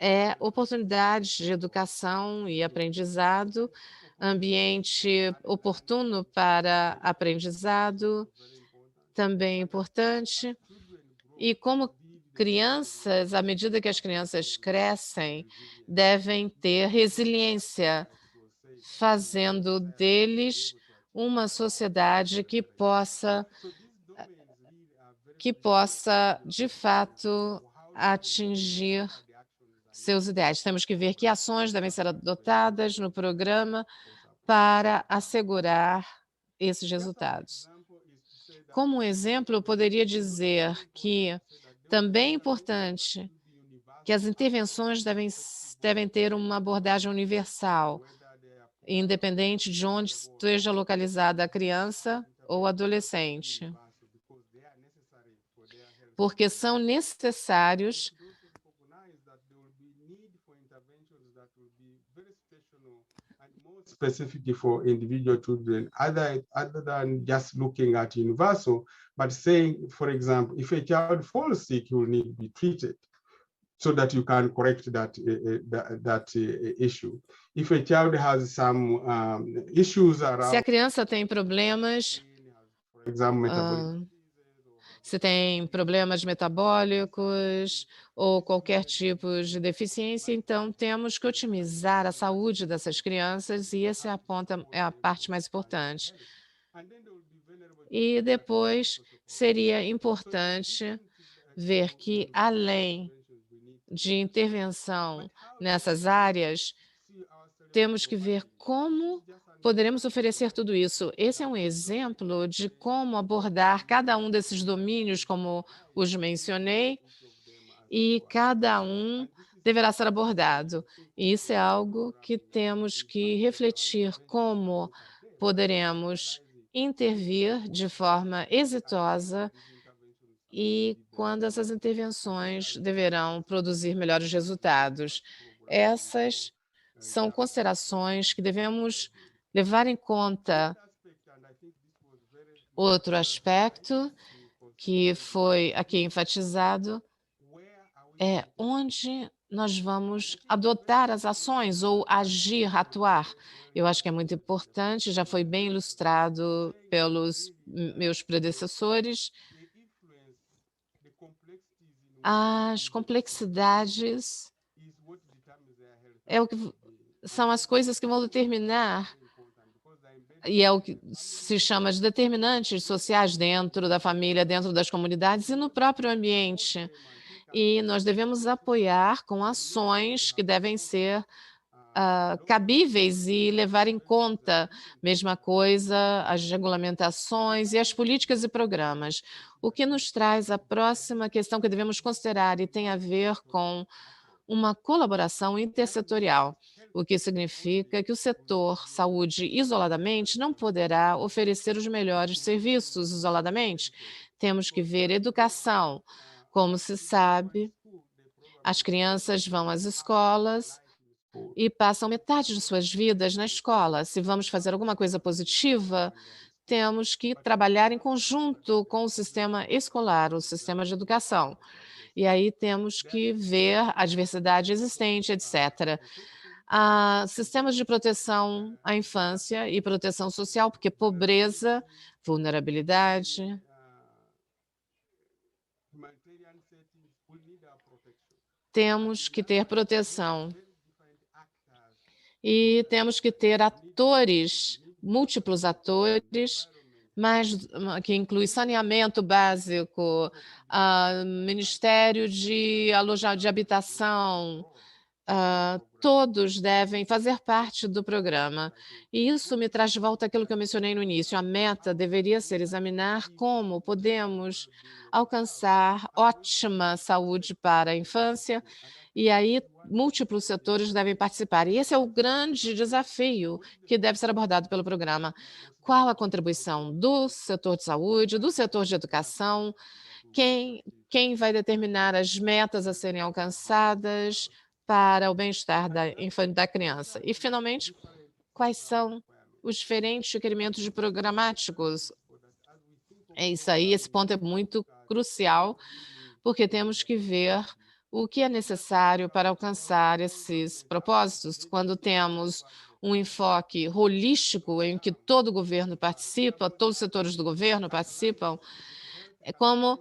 é oportunidades de educação e aprendizado, ambiente oportuno para aprendizado, também importante. E como crianças, à medida que as crianças crescem, devem ter resiliência, fazendo deles uma sociedade que possa, de fato, atingir seus ideais. Temos que ver que ações devem ser adotadas no programa para assegurar esses resultados. Como um exemplo, eu poderia dizer que também é importante que as intervenções devem ter uma abordagem universal, independente de onde esteja localizada a criança ou adolescente, porque são necessários specific for individual children, other than just looking at universal, but saying, for example, if a child falls sick, you will need to be treated so that you can correct that issue. If a child has some issues around, se a criança tem problemas, for example, metabolic se tem problemas metabólicos ou qualquer tipo de deficiência, então temos que otimizar a saúde dessas crianças e essa é a parte mais importante. E depois seria importante ver que, além de intervenção nessas áreas, temos que ver como poderemos oferecer tudo isso. Esse é um exemplo de como abordar cada um desses domínios, como os mencionei, e cada um deverá ser abordado. E isso é algo que temos que refletir como poderemos intervir de forma exitosa e quando essas intervenções deverão produzir melhores resultados. Essas são considerações que devemos levar em conta. Outro aspecto que foi aqui enfatizado é onde nós vamos adotar as ações ou agir, atuar. Eu acho que é muito importante, já foi bem ilustrado pelos meus predecessores. As complexidades são as coisas que vão determinar, e é o que se chama de determinantes sociais dentro da família, dentro das comunidades e no próprio ambiente. E nós devemos apoiar com ações que devem ser cabíveis e levar em conta, mesma coisa, as regulamentações e as políticas e programas. O que nos traz a próxima questão que devemos considerar e tem a ver com uma colaboração intersetorial, o que significa que o setor saúde isoladamente não poderá oferecer os melhores serviços isoladamente. Temos que ver educação. Como se sabe, as crianças vão às escolas e passam metade de suas vidas na escola. Se vamos fazer alguma coisa positiva, temos que trabalhar em conjunto com o sistema escolar, o sistema de educação. E aí temos que ver a diversidade existente, etc. Sistemas de proteção à infância e proteção social, porque pobreza, vulnerabilidade, temos que ter proteção. E temos que ter atores, múltiplos atores, que inclui saneamento básico, Ministério de Habitação, todos devem fazer parte do programa. E isso me traz de volta aquilo que eu mencionei no início. A meta deveria ser examinar como podemos alcançar ótima saúde para a infância, e aí múltiplos setores devem participar. E esse é o grande desafio que deve ser abordado pelo programa. Qual a contribuição do setor de saúde, do setor de educação, quem vai determinar as metas a serem alcançadas para o bem-estar da criança? E, finalmente, quais são os diferentes requerimentos programáticos? É isso aí, esse ponto é muito crucial, porque temos que ver o que é necessário para alcançar esses propósitos. Quando temos um enfoque holístico em que todo o governo participa, todos os setores do governo participam, é como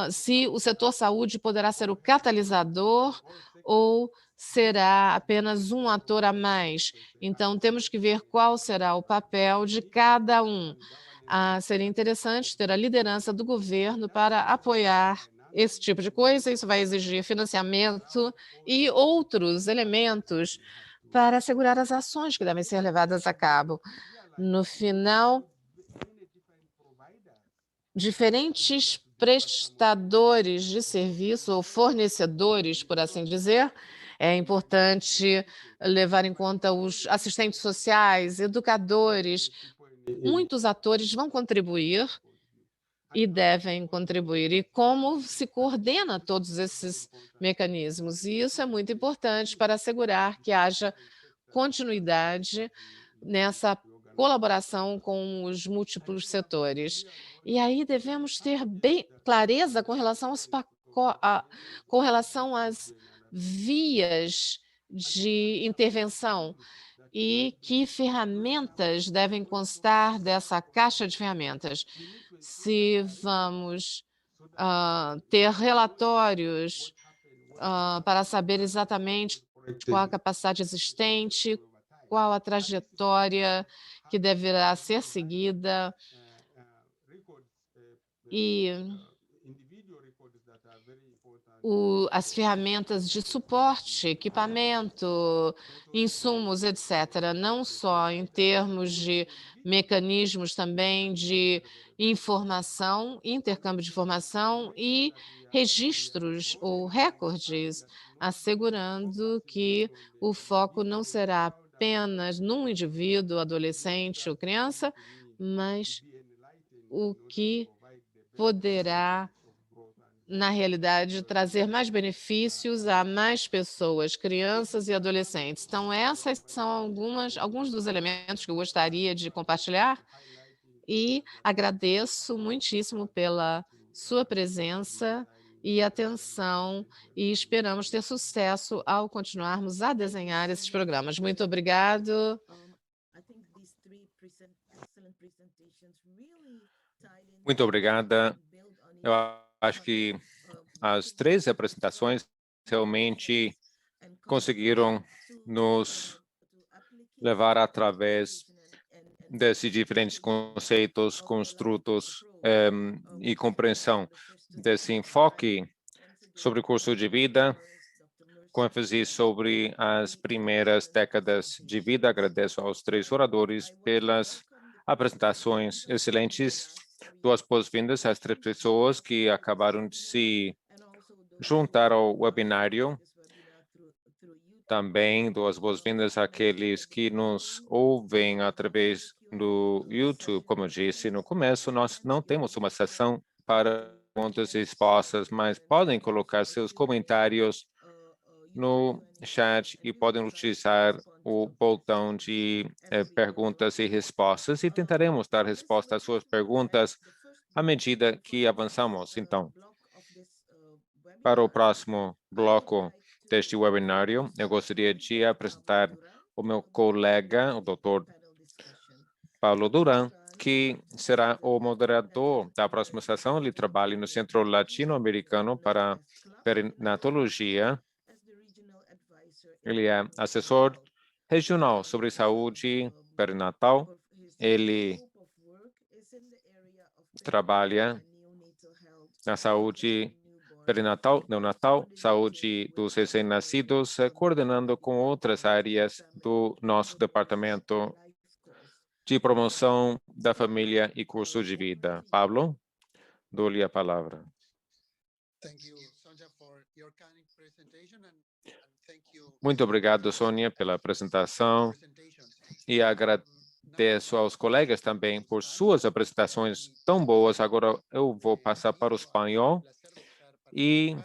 se o setor saúde poderá ser o catalisador ou será apenas um ator a mais. Então, temos que ver qual será o papel de cada um. Seria interessante ter a liderança do governo para apoiar esse tipo de coisa. Isso vai exigir financiamento e outros elementos para assegurar as ações que devem ser levadas a cabo. No final, diferentes prestadores de serviço ou fornecedores, por assim dizer. É importante levar em conta os assistentes sociais, educadores. Muitos atores vão contribuir e devem contribuir. E como se coordena todos esses mecanismos? E isso é muito importante para assegurar que haja continuidade nessa colaboração com os múltiplos setores. E aí devemos ter bem clareza com relação com relação às vias de intervenção e que ferramentas devem constar dessa caixa de ferramentas. Se vamos ter relatórios para saber exatamente qual a capacidade existente, qual a trajetória que deverá ser seguida e as ferramentas de suporte, equipamento, insumos, etc., não só em termos de mecanismos também de informação, intercâmbio de informação e registros ou recordes, assegurando que o foco não será apenas num indivíduo, adolescente ou criança, mas o que poderá, na realidade, trazer mais benefícios a mais pessoas, crianças e adolescentes. Então, essas são alguns dos elementos que eu gostaria de compartilhar e agradeço muitíssimo pela sua presença e atenção e esperamos ter sucesso ao continuarmos a desenhar esses programas. Muito obrigado. Muito obrigada. Eu acho que as 3 apresentações realmente conseguiram nos levar através desses diferentes conceitos, construtos e compreensão desse enfoque sobre o curso de vida, com ênfase sobre as primeiras décadas de vida. Agradeço aos 3 oradores pelas apresentações excelentes. 2 boas-vindas às 3 pessoas que acabaram de se juntar ao webinário. Também 2 boas-vindas àqueles que nos ouvem através do YouTube. Como eu disse no começo, nós não temos uma sessão para perguntas e respostas, mas podem colocar seus comentários no chat e podem utilizar o botão de perguntas e respostas e tentaremos dar resposta às suas perguntas à medida que avançamos. Então, para o próximo bloco deste webinário, eu gostaria de apresentar o meu colega, o Dr. Paulo Duran, que será o moderador da próxima sessão. Ele trabalha no Centro Latino-Americano para Perinatologia. Ele é assessor regional sobre saúde perinatal. Ele trabalha na saúde perinatal, neonatal, saúde dos recém-nascidos, coordenando com outras áreas do nosso departamento de promoção da família e curso de vida. Pablo, dou-lhe a palavra. Muito obrigado, Sônia, pela apresentação e agradeço aos colegas também por suas apresentações tão boas. Agora eu vou passar para o espanhol e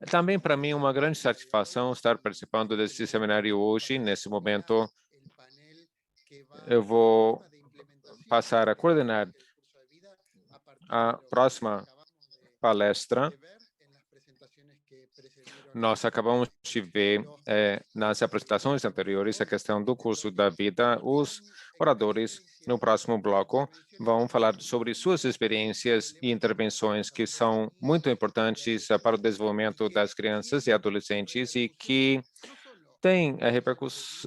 também para mim uma grande satisfação estar participando desse seminário hoje. Nesse momento, eu vou passar a coordenar a próxima palestra. Nós acabamos de ver nas apresentações anteriores a questão do curso da vida. Os oradores, no próximo bloco, vão falar sobre suas experiências e intervenções que são muito importantes para o desenvolvimento das crianças e adolescentes e que têm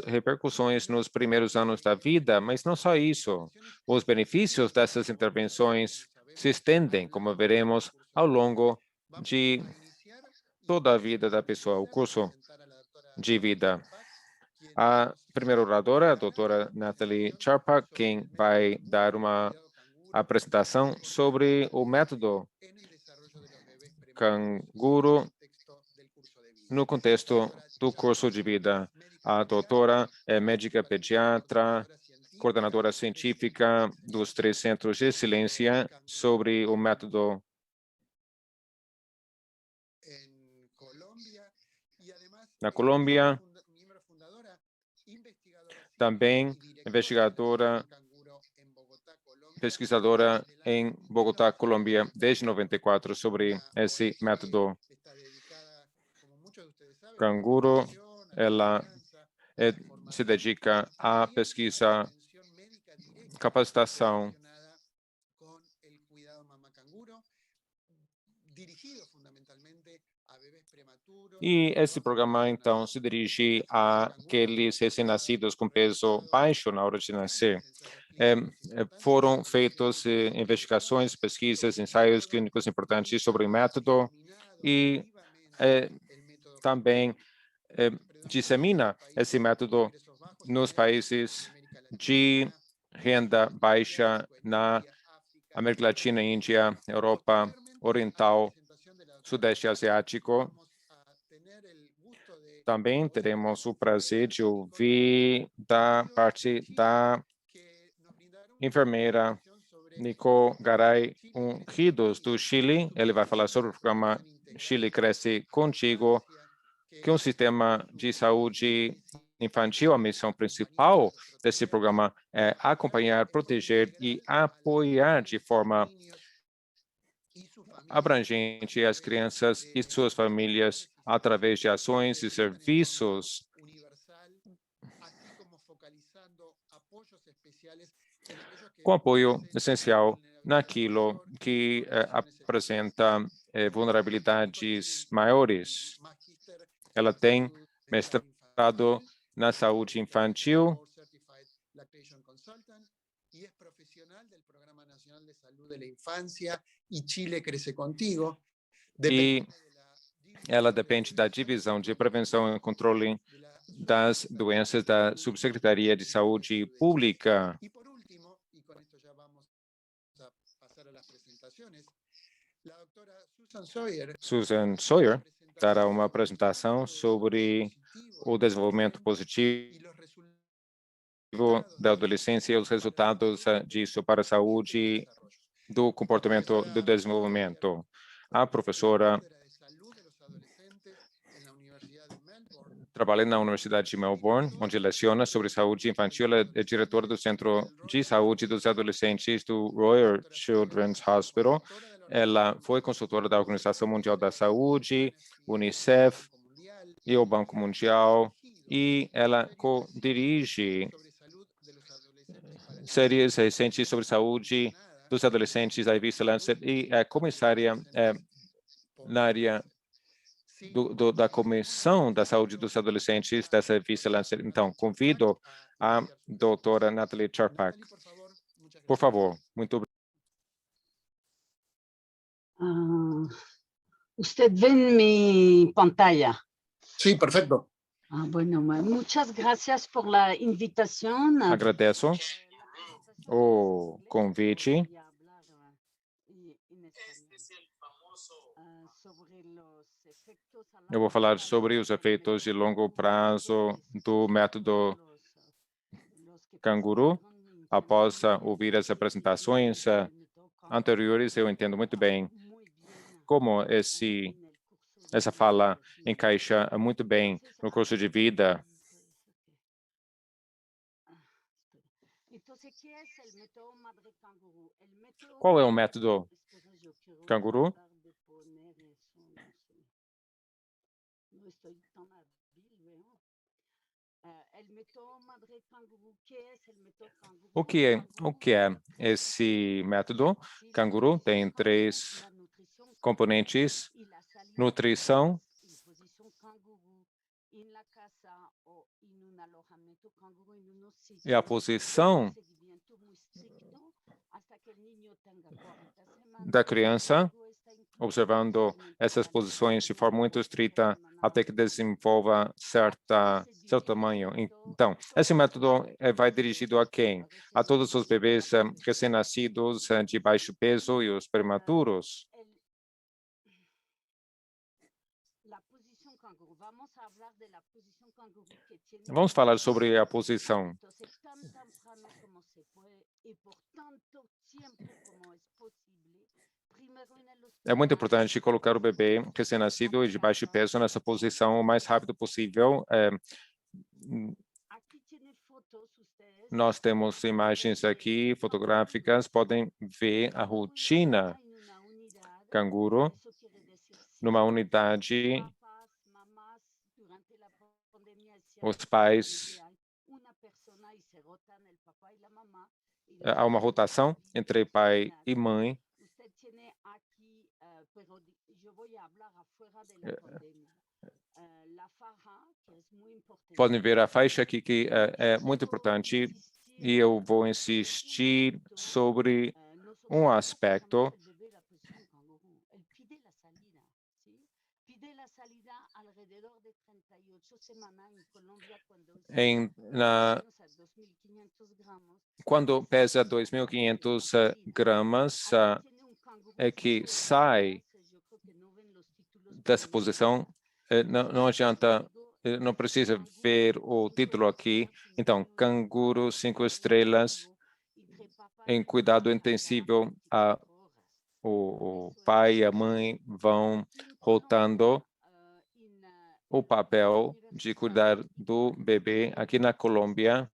repercussões nos primeiros anos da vida, mas não só isso. Os benefícios dessas intervenções se estendem, como veremos, ao longo de toda a vida da pessoa, o curso de vida. A primeira oradora, a doutora Natalie Charpak, quem vai dar uma apresentação sobre o método Canguro no contexto do curso de vida. A doutora é médica pediatra, coordenadora científica dos 3 centros de excelência sobre o método na Colômbia, também investigadora, pesquisadora em Bogotá, Colômbia, desde 94 sobre esse método Canguro. Ela se dedica à pesquisa, capacitação e esse programa, então, se dirige àqueles recém-nascidos com peso baixo na hora de nascer. Foram feitas investigações, pesquisas, ensaios clínicos importantes sobre o método e também dissemina esse método nos países de renda baixa na América Latina, Índia, Europa Oriental, Sudeste Asiático. Também teremos o prazer de ouvir da parte da enfermeira Nico Garay Ridos, do Chile. Ele vai falar sobre o programa Chile Cresce Contigo, que é um sistema de saúde infantil. A missão principal desse programa é acompanhar, proteger e apoiar de forma abrangente as crianças e suas famílias através de ações e serviços com apoio essencial naquilo que apresenta vulnerabilidades maiores. Ela tem mestrado na saúde infantil y es profesional del Programa Nacional de Salud de la Infancia y Chile Crece Contigo. E ela depende da Divisão de Prevenção e Controle das Doenças da Subsecretaria de Saúde Pública. Y por último, y con esto ya vamos a pasar a las presentaciones, la doctora Susan Sawyer dará uma apresentação sobre o desenvolvimento positivo da adolescência e os resultados disso para a saúde do comportamento do desenvolvimento. A professora trabalha na Universidade de Melbourne, onde leciona sobre saúde infantil. Ela é diretora do Centro de Saúde dos Adolescentes do Royal Children's Hospital. Ela foi consultora da Organização Mundial da Saúde, UNICEF e o Banco Mundial, e ela co-dirige séries recentes sobre saúde dos adolescentes da revista Lancet e é comissária na área da Comissão da Saúde dos Adolescentes dessa revista Lancet. Então, convido a doutora Natalie Charpak. Por favor, muito obrigado. ¿Usted ve mi pantalla? Sí, perfecto. Ah, bueno, muchas gracias por la invitación. Agradeço o convite. Eu vou falar sobre os efeitos de longo prazo do método Canguru. Após ouvir as apresentações anteriores, eu entendo muito bem como essa fala encaixa muito bem no curso de vida. Qual é o método Canguru? O que é esse método Canguru? Tem 3 componentes: nutrição, e a posição da criança, observando essas posições de forma muito estrita até que desenvolva seu tamanho. Então, esse método vai dirigido a quem? A todos os bebês recém-nascidos de baixo peso e os prematuros. Vamos falar sobre a posição. É muito importante colocar o bebê recém-nascido e de baixo peso nessa posição o mais rápido possível. Nós temos imagens aqui fotográficas, podem ver a rotina Canguru numa unidade. Os pais, há uma rotação entre pai e mãe. Podem ver a faixa aqui, que é muito importante, e eu vou insistir sobre um aspecto. Quando pesa 2.500 gramas, é que sai dessa posição. Não adianta, não precisa ver o título aqui. Então, Canguru 5 estrelas, em cuidado intensivo, o pai e a mãe vão rotando o papel de cuidar do bebê. Aqui na Colômbia,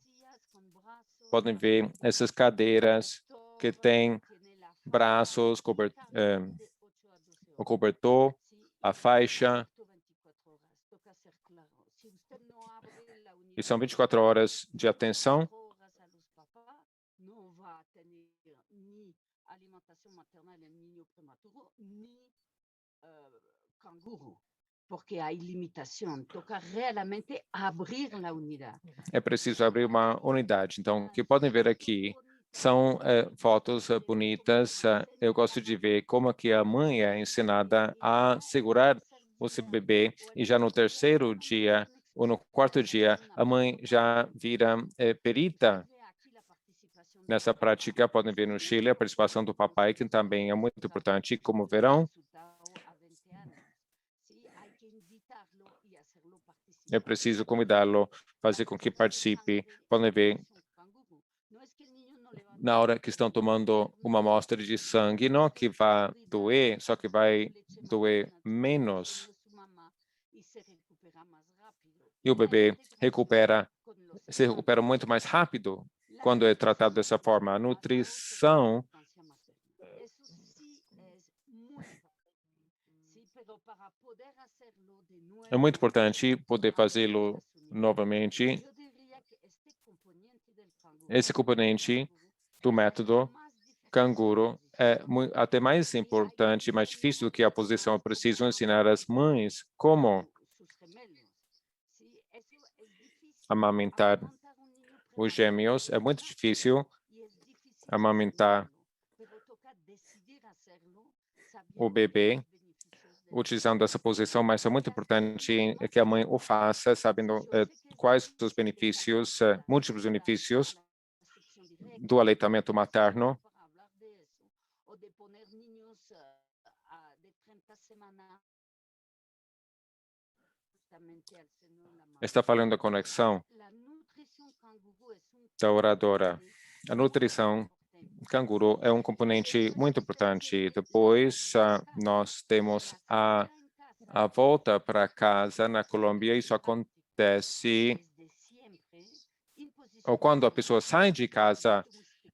podem ver essas cadeiras que têm braços, o cobertor, a faixa. E são 24 horas de atenção. Porque há limitação, toca realmente abrir a unidade. É preciso abrir uma unidade. Então, o que podem ver aqui são fotos bonitas. Eu gosto de ver como que a mãe é ensinada a segurar o seu bebê, e já no 3º dia ou no 4º dia, a mãe já vira perita nessa prática. Podem ver no Chile a participação do papai, que também é muito importante, como verão. É preciso convidá-lo, fazer com que participe. Podem ver, na hora que estão tomando uma amostra de sangue, não que vai doer, só que vai doer menos. E o bebê se recupera muito mais rápido quando é tratado dessa forma. A nutrição é muito importante poder fazê-lo novamente. Esse componente do método Canguru é até mais importante, mais difícil do que a posição. É preciso ensinar as mães como amamentar os gêmeos. É muito difícil amamentar o bebê, utilizando essa posição, mas é muito importante que a mãe o faça, sabendo quais os benefícios, múltiplos benefícios do aleitamento materno. Está falando da conexão da oradora. A nutrição canguru é um componente muito importante. Depois, nós temos a volta para casa na Colômbia. Isso acontece ou quando a pessoa sai de casa,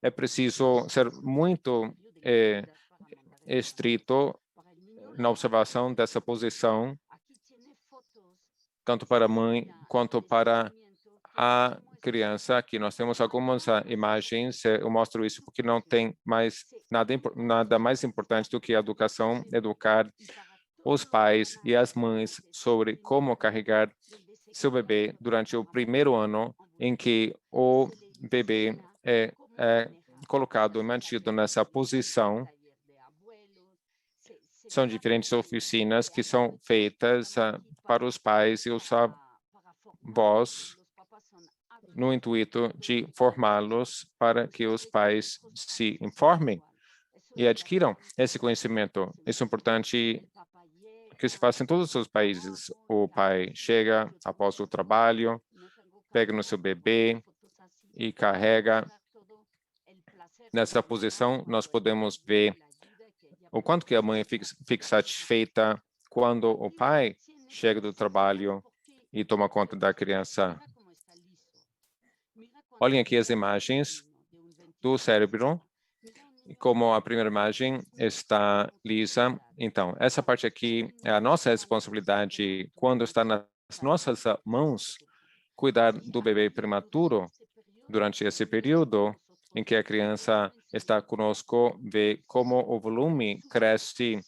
é preciso ser muito estrito na observação dessa posição, tanto para a mãe quanto para a criança. Aqui nós temos algumas imagens, eu mostro isso porque não tem mais nada mais importante do que a educação, educar os pais e as mães sobre como carregar seu bebê durante o primeiro ano em que o bebê é colocado e mantido nessa posição. São diferentes oficinas que são feitas para os pais e os avós no intuito de formá-los para que os pais se informem e adquiram esse conhecimento. Isso é importante que se faça em todos os países. O pai chega após o trabalho, pega no seu bebê e carrega. Nessa posição, nós podemos ver o quanto que a mãe fica satisfeita quando o pai chega do trabalho e toma conta da criança. Olhem aqui as imagens do cérebro. E como a primeira imagem está lisa, então, essa parte aqui é a nossa responsabilidade quando está nas nossas mãos cuidar do bebê prematuro durante esse período em que a criança está conosco, ver como o volume cresce,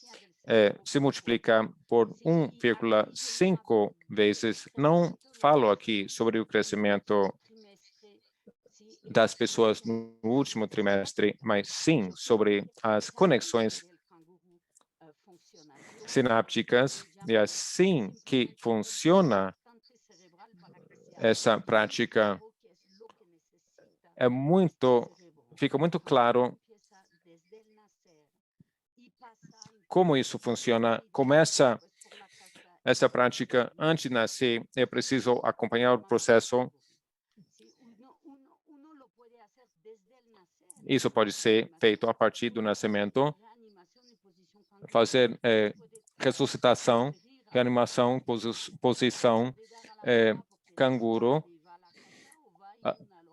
se multiplica por 1,5 vezes. Não falo aqui sobre o crescimento das pessoas no último trimestre, mas sim sobre as conexões sinápticas e assim que funciona essa prática. Fica muito claro como isso funciona. Começa essa prática antes de nascer, é preciso acompanhar o processo. Isso pode ser feito a partir do nascimento, fazer ressuscitação, reanimação, posição, canguru.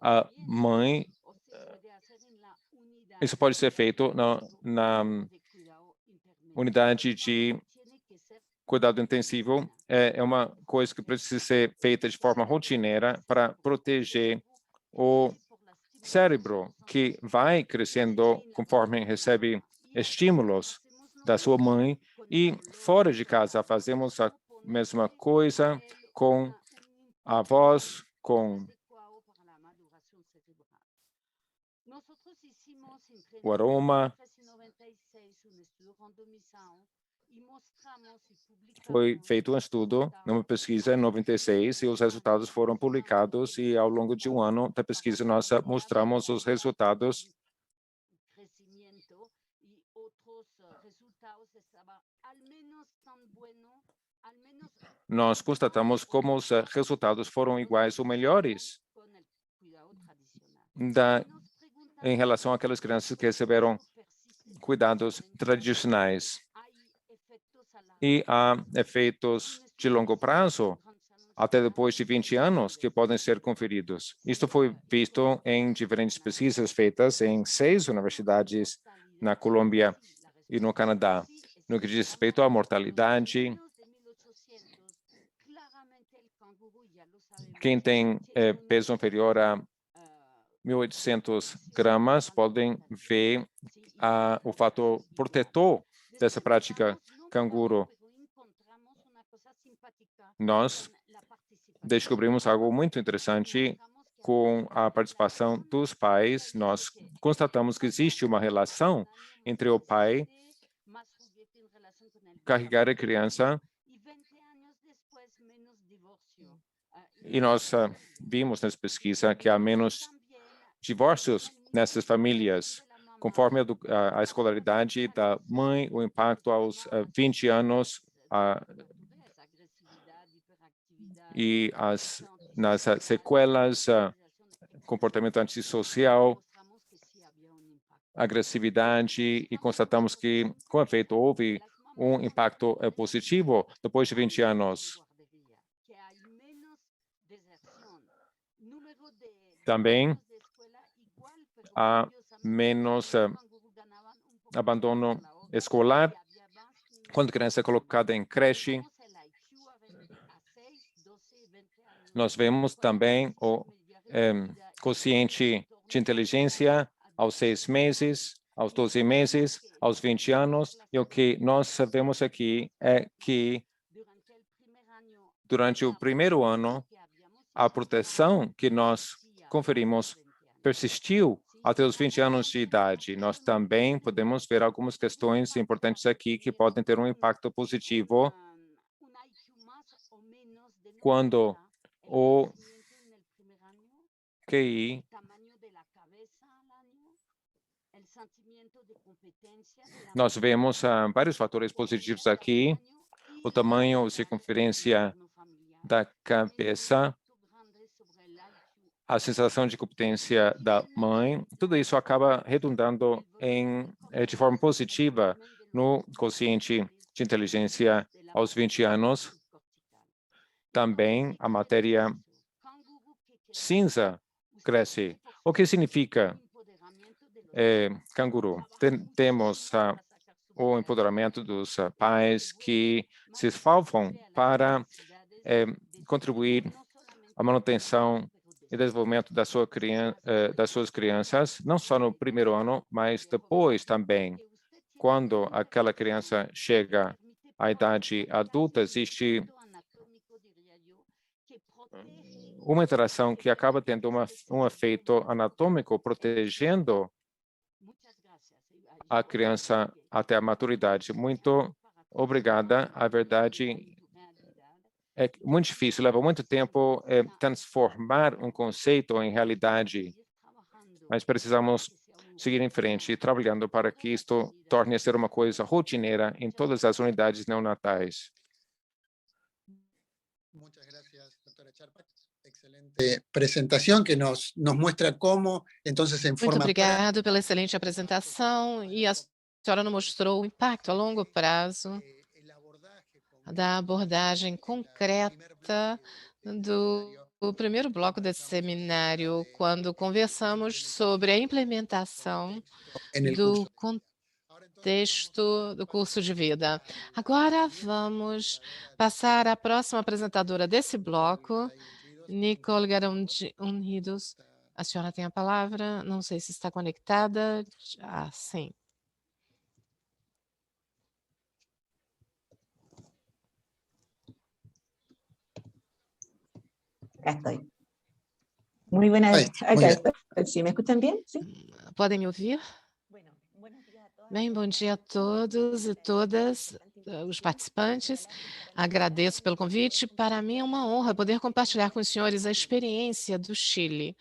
A mãe, isso pode ser feito na unidade de cuidado intensivo. É uma coisa que precisa ser feita de forma rotineira para proteger o cérebro, que vai crescendo conforme recebe estímulos da sua mãe. E fora de casa, fazemos a mesma coisa com avós, com o aroma. Foi feito um estudo, uma pesquisa em 96, e os resultados foram publicados, e ao longo de um ano da pesquisa nós mostramos os resultados. Nós constatamos como os resultados foram iguais ou melhores em relação àquelas crianças que receberam cuidados tradicionais. E há efeitos de longo prazo, até depois de 20 anos, que podem ser conferidos. Isto foi visto em diferentes pesquisas feitas em 6 universidades na Colômbia e no Canadá. No que diz respeito à mortalidade, quem tem peso inferior a 1.800 gramas podem ver o fator protetor dessa prática canguru. Nós descobrimos algo muito interessante com a participação dos pais. Nós constatamos que existe uma relação entre o pai carregar a criança. E nós vimos nessa pesquisa que há menos divórcios nessas famílias, conforme a escolaridade da mãe, o impacto aos 20 anos e nas sequelas, comportamento antissocial, agressividade, e constatamos que, com efeito, houve um impacto positivo depois de 20 anos. Também há menos abandono escolar quando a criança é colocada em creche. Nós vemos também o quociente de inteligência aos 6 meses, aos 12 meses, aos 20 anos. E o que nós vemos aqui é que, durante o primeiro ano, a proteção que nós conferimos persistiu até os 20 anos de idade. Nós também podemos ver algumas questões importantes aqui que podem ter um impacto positivo quando o QI nós vemos vários fatores positivos aqui, o tamanho, a circunferência da cabeça, a sensação de competência da mãe, tudo isso acaba redundando de forma positiva no quociente de inteligência aos 20 anos. Também a matéria cinza cresce. O que significa canguru? Temos o empoderamento dos pais que se esforçam para contribuir à manutenção e desenvolvimento das suas crianças, não só no primeiro ano, mas depois também. Quando aquela criança chega à idade adulta, existe uma interação que acaba tendo um efeito anatômico, protegendo a criança até a maturidade. Muito obrigada. A verdade é muito difícil, leva muito tempo transformar um conceito em realidade, mas precisamos seguir em frente e trabalhando para que isto torne a ser uma coisa rotineira em todas as unidades neonatais. Muchas gracias, doctora Charpak. Excelente presentação que nos mostra como, entonces, em Muito forma obrigado pela excelente apresentação, e a senhora nos mostrou o impacto a longo prazo da abordagem concreta do primeiro bloco desse seminário, quando conversamos sobre a implementação do contexto do curso de vida. Agora vamos passar à próxima apresentadora desse bloco, Nicole Garão-Unidos. A senhora tem a palavra, não sei se está conectada. Sim. Acá estoy. Muy buenas. Acá estoy. ¿Sí me escuchan bien? ¿Sí? Podem me ouvir? Bem, bom dia a todos e todas os participantes. Agradeço pelo convite. Para mim é uma honra poder compartilhar com os senhores a experiência do Chile.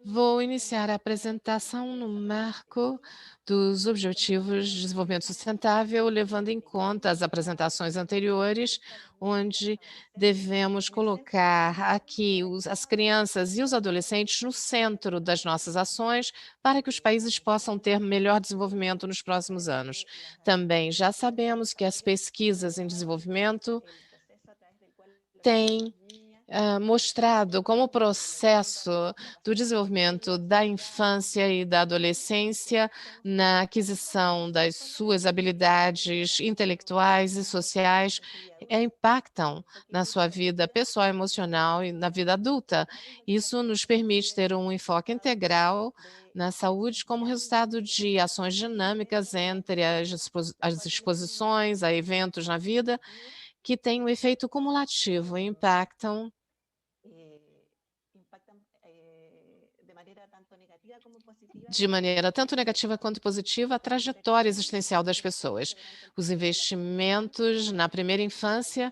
Vou iniciar a apresentação no marco dos Objetivos de Desenvolvimento Sustentável, levando em conta as apresentações anteriores, onde devemos colocar aqui as crianças e os adolescentes no centro das nossas ações para que os países possam ter melhor desenvolvimento nos próximos anos. Também já sabemos que as pesquisas em desenvolvimento têm mostrado como o processo do desenvolvimento da infância e da adolescência na aquisição das suas habilidades intelectuais e sociais impactam na sua vida pessoal, emocional e na vida adulta. Isso nos permite ter um enfoque integral na saúde como resultado de ações dinâmicas entre as exposições a eventos na vida que têm um efeito cumulativo e impactam de maneira tanto negativa quanto positiva, a trajetória existencial das pessoas. Os investimentos na primeira infância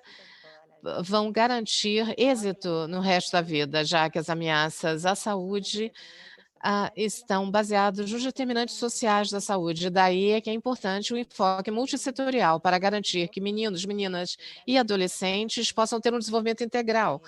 vão garantir êxito no resto da vida, já que as ameaças à saúde estão baseados nos determinantes sociais da saúde. Daí é que é importante o enfoque multissetorial para garantir que meninos, meninas e adolescentes possam ter um desenvolvimento integral.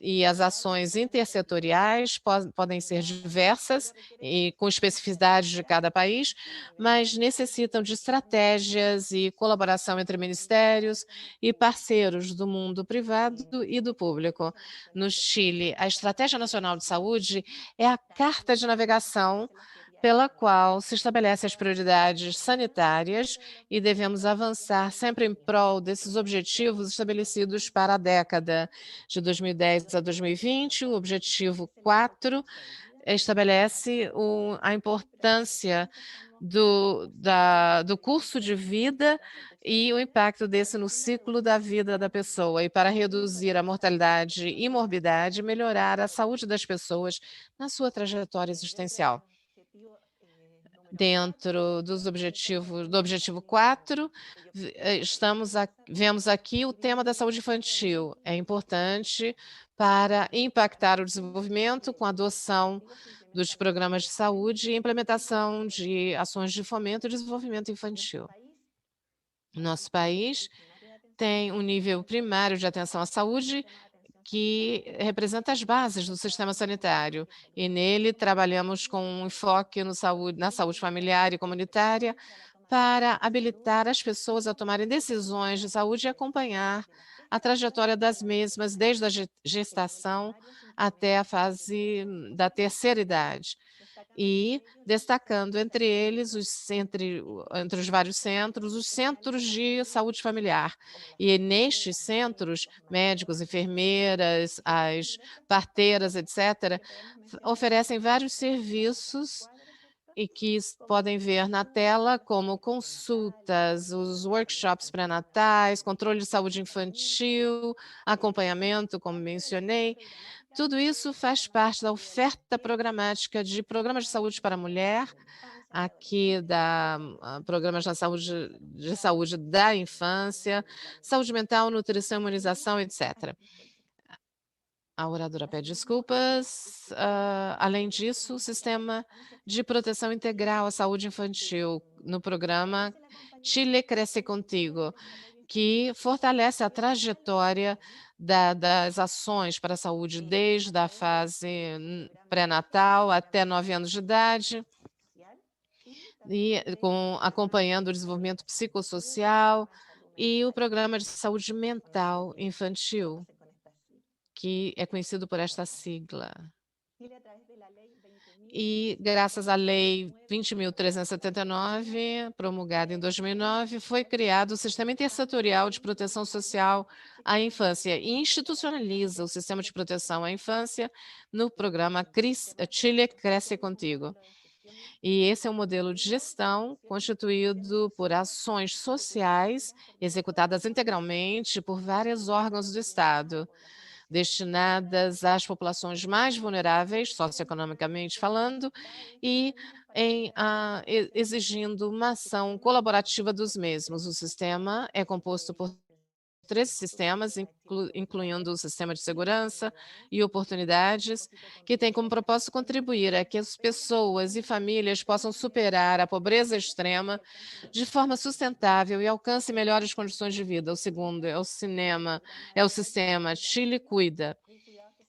E as ações intersetoriais podem ser diversas e com especificidades de cada país, mas necessitam de estratégias e colaboração entre ministérios e parceiros do mundo privado e do público. No Chile, a Estratégia Nacional de Saúde é a carta de navegação pela qual se estabelecem as prioridades sanitárias e devemos avançar sempre em prol desses objetivos estabelecidos para a década de 2010 a 2020. O objetivo 4 estabelece a importância do curso de vida e o impacto desse no ciclo da vida da pessoa, e para reduzir a mortalidade e morbidade, melhorar a saúde das pessoas na sua trajetória existencial. Dentro do objetivo 4, vemos aqui o tema da saúde infantil. É importante para impactar o desenvolvimento com a adoção dos programas de saúde e implementação de ações de fomento e desenvolvimento infantil. Nosso país tem um nível primário de atenção à saúde que representa as bases do sistema sanitário, e nele trabalhamos com um enfoque na saúde familiar e comunitária para habilitar as pessoas a tomarem decisões de saúde e acompanhar a trajetória das mesmas desde a gestação até a fase da terceira idade, e destacando entre eles, entre os vários centros, os centros de saúde familiar. E nestes centros, médicos, enfermeiras, as parteiras, etc., oferecem vários serviços e que podem ver na tela, como consultas, os workshops pré-natais, controle de saúde infantil, acompanhamento, como mencionei. Tudo isso faz parte da oferta programática de programas de saúde para a mulher, aqui da programas de saúde da infância, saúde mental, nutrição, imunização, etc. A oradora pede desculpas. Além disso, o sistema de proteção integral à saúde infantil no programa Chile Cresce Contigo, que fortalece a trajetória das ações para a saúde desde a fase pré-natal até 9 anos de idade, e acompanhando o desenvolvimento psicossocial e o programa de saúde mental infantil, que é conhecido por esta sigla. E, graças à Lei 20.379, promulgada em 2009, foi criado o Sistema Intersetorial de Proteção Social à Infância e institucionaliza o Sistema de Proteção à Infância no programa Chile Cresce Contigo. E esse é um modelo de gestão constituído por ações sociais executadas integralmente por vários órgãos do Estado, destinadas às populações mais vulneráveis, socioeconomicamente falando, e exigindo uma ação colaborativa dos mesmos. O sistema é composto por 3 sistemas, incluindo o sistema de segurança e oportunidades, que tem como propósito contribuir a que as pessoas e famílias possam superar a pobreza extrema de forma sustentável e alcancem melhores condições de vida. O segundo é o sistema Chile Cuida,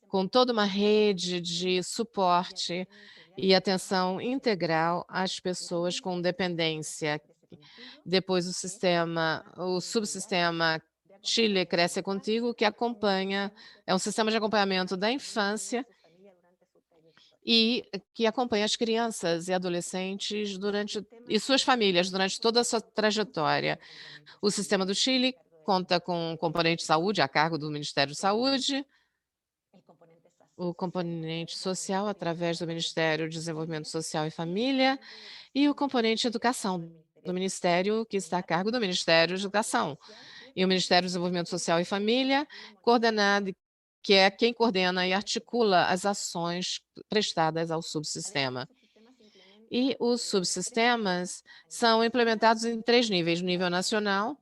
com toda uma rede de suporte e atenção integral às pessoas com dependência. Depois o subsistema Chile Cresce Contigo, que é um sistema de acompanhamento da infância e que acompanha as crianças e adolescentes e suas famílias durante toda a sua trajetória. O sistema do Chile conta com um componente de saúde a cargo do Ministério da Saúde, o componente social através do Ministério do Desenvolvimento Social e Família e o componente de educação do Ministério, que está a cargo do Ministério de Educação. E o Ministério do Desenvolvimento Social e Família, que é quem coordena e articula as ações prestadas ao subsistema. E os subsistemas são implementados em 3 níveis: nível nacional,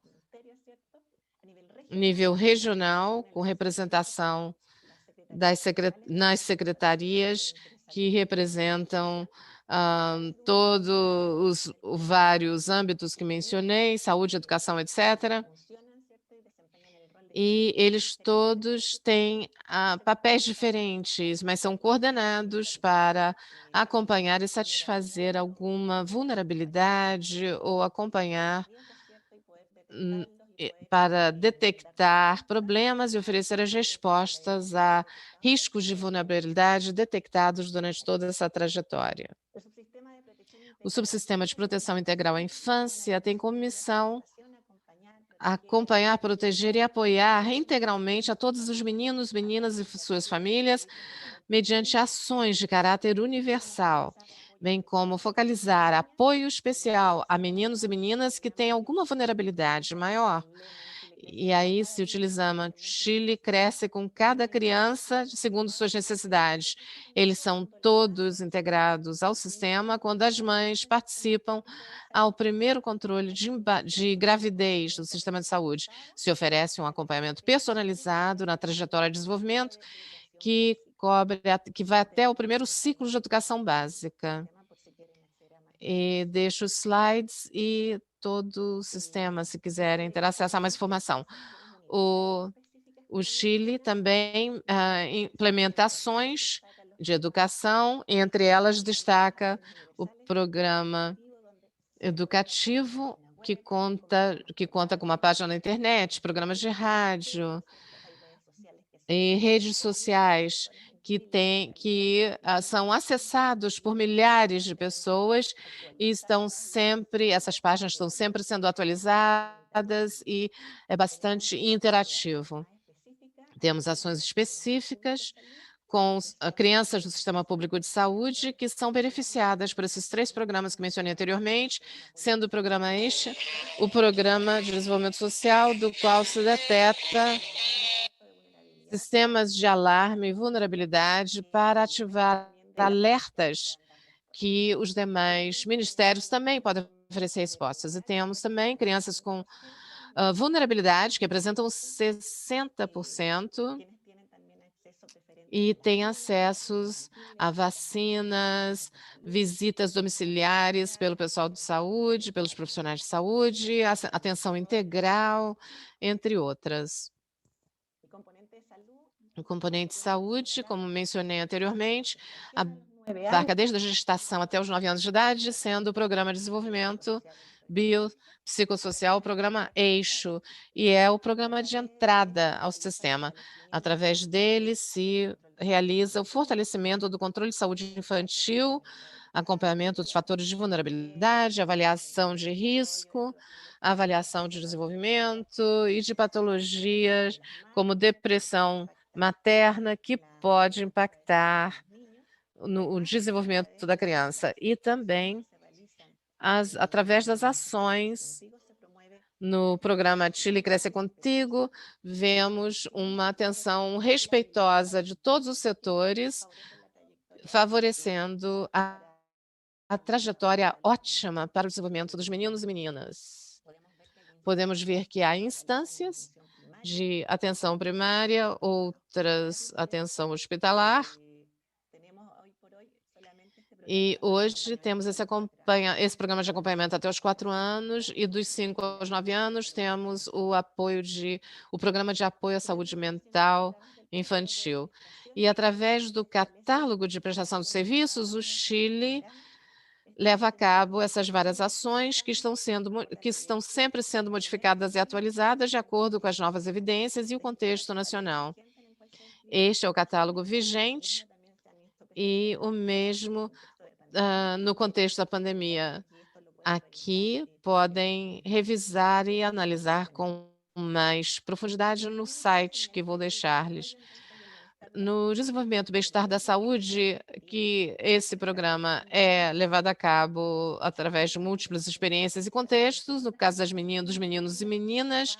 nível regional, com representação nas secretarias que representam todos os vários âmbitos que mencionei, saúde, educação, etc. E eles todos têm papéis diferentes, mas são coordenados para acompanhar e satisfazer alguma vulnerabilidade ou acompanhar para detectar problemas e oferecer as respostas a riscos de vulnerabilidade detectados durante toda essa trajetória. O Subsistema de Proteção Integral à Infância tem como missão acompanhar, proteger e apoiar integralmente a todos os meninos, meninas e suas famílias mediante ações de caráter universal, bem como focalizar apoio especial a meninos e meninas que têm alguma vulnerabilidade maior. E aí se utilizamos Chile Cresce com cada criança segundo suas necessidades. Eles são todos integrados ao sistema quando as mães participam ao primeiro controle de gravidez do sistema de saúde. Se oferece um acompanhamento personalizado na trajetória de desenvolvimento que vai até o primeiro ciclo de educação básica. E deixo os slides e todo o sistema, se quiserem ter acesso a mais informação. O Chile também implementa ações de educação, entre elas destaca o programa educativo, que conta com uma página na internet, programas de rádio e redes sociais que são acessados por milhares de pessoas e essas páginas estão sempre sendo atualizadas e é bastante interativo. Temos ações específicas com crianças do Sistema Público de Saúde que são beneficiadas por esses 3 programas que mencionei anteriormente, sendo o programa o Programa de Desenvolvimento Social, do qual se detecta sistemas de alarme e vulnerabilidade para ativar alertas que os demais ministérios também podem oferecer respostas. E temos também crianças com vulnerabilidade, que representam 60%, e têm acessos a vacinas, visitas domiciliares pelo pessoal de saúde, pelos profissionais de saúde, atenção integral, entre outras. O componente saúde, como mencionei anteriormente, abarca desde a gestação até os 9 anos de idade, sendo o Programa de Desenvolvimento Biopsicossocial, o programa Eixo, e é o programa de entrada ao sistema. Através dele se realiza o fortalecimento do controle de saúde infantil, acompanhamento dos fatores de vulnerabilidade, avaliação de risco, avaliação de desenvolvimento e de patologias como depressão materna, que pode impactar no desenvolvimento da criança. E também, através das ações no programa Chile Cresce Contigo, vemos uma atenção respeitosa de todos os setores, favorecendo a trajetória ótima para o desenvolvimento dos meninos e meninas. Podemos ver que há instâncias de atenção primária, outras atenção hospitalar. E hoje temos esse programa de acompanhamento até os 4 anos, e dos 5 aos 9 anos temos o programa de apoio à saúde mental infantil. E através do catálogo de prestação de serviços, o Chile leva a cabo essas várias ações que estão sempre sendo modificadas e atualizadas de acordo com as novas evidências e o contexto nacional. Este é o catálogo vigente e o mesmo no contexto da pandemia. Aqui podem revisar e analisar com mais profundidade no site que vou deixar-lhes. No desenvolvimento do bem-estar da saúde, que esse programa é levado a cabo através de múltiplas experiências e contextos, no caso dos meninos e meninas,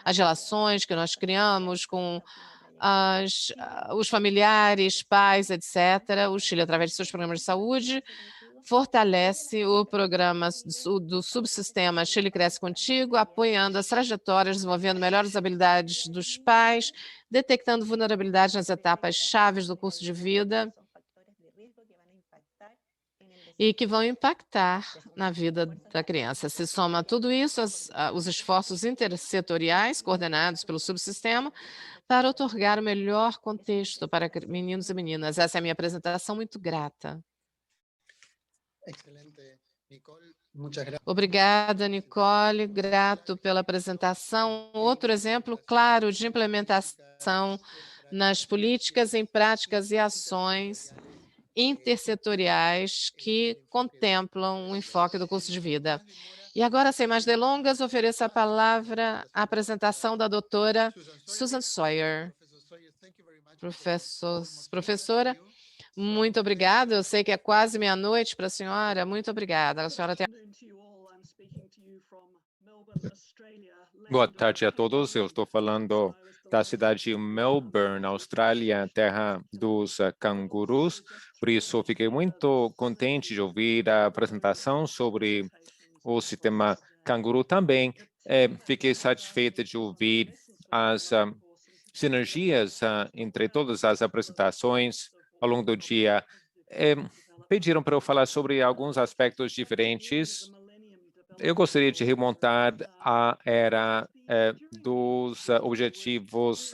as relações que nós criamos com os familiares, pais, etc. O Chile, através de seus programas de saúde, fortalece o programa do subsistema Chile Cresce Contigo, apoiando as trajetórias, desenvolvendo melhores habilidades dos pais, detectando vulnerabilidades nas etapas chaves do curso de vida e que vão impactar na vida da criança. Se soma tudo isso, os esforços intersetoriais coordenados pelo subsistema para otorgar o melhor contexto para meninos e meninas. Essa é a minha apresentação, muito grata. Excelente, Nicole. Muchas gracias. Obrigada, Nicole, grato pela apresentação. Outro exemplo claro de implementação nas políticas em práticas e ações intersetoriais que contemplam o enfoque do curso de vida. E agora, sem mais delongas, ofereço a palavra à apresentação da doutora Susan Sawyer. Professora, muito obrigada. Eu sei que é quase meia-noite para a senhora. Muito obrigada. A senhora tem... Boa tarde a todos. Eu estou falando da cidade de Melbourne, Austrália, terra dos cangurus. Por isso, fiquei muito contente de ouvir a apresentação sobre o sistema canguru também. Fiquei satisfeita de ouvir as sinergias entre todas as apresentações ao longo do dia. Pediram para eu falar sobre alguns aspectos diferentes. Eu gostaria de remontar à era dos objetivos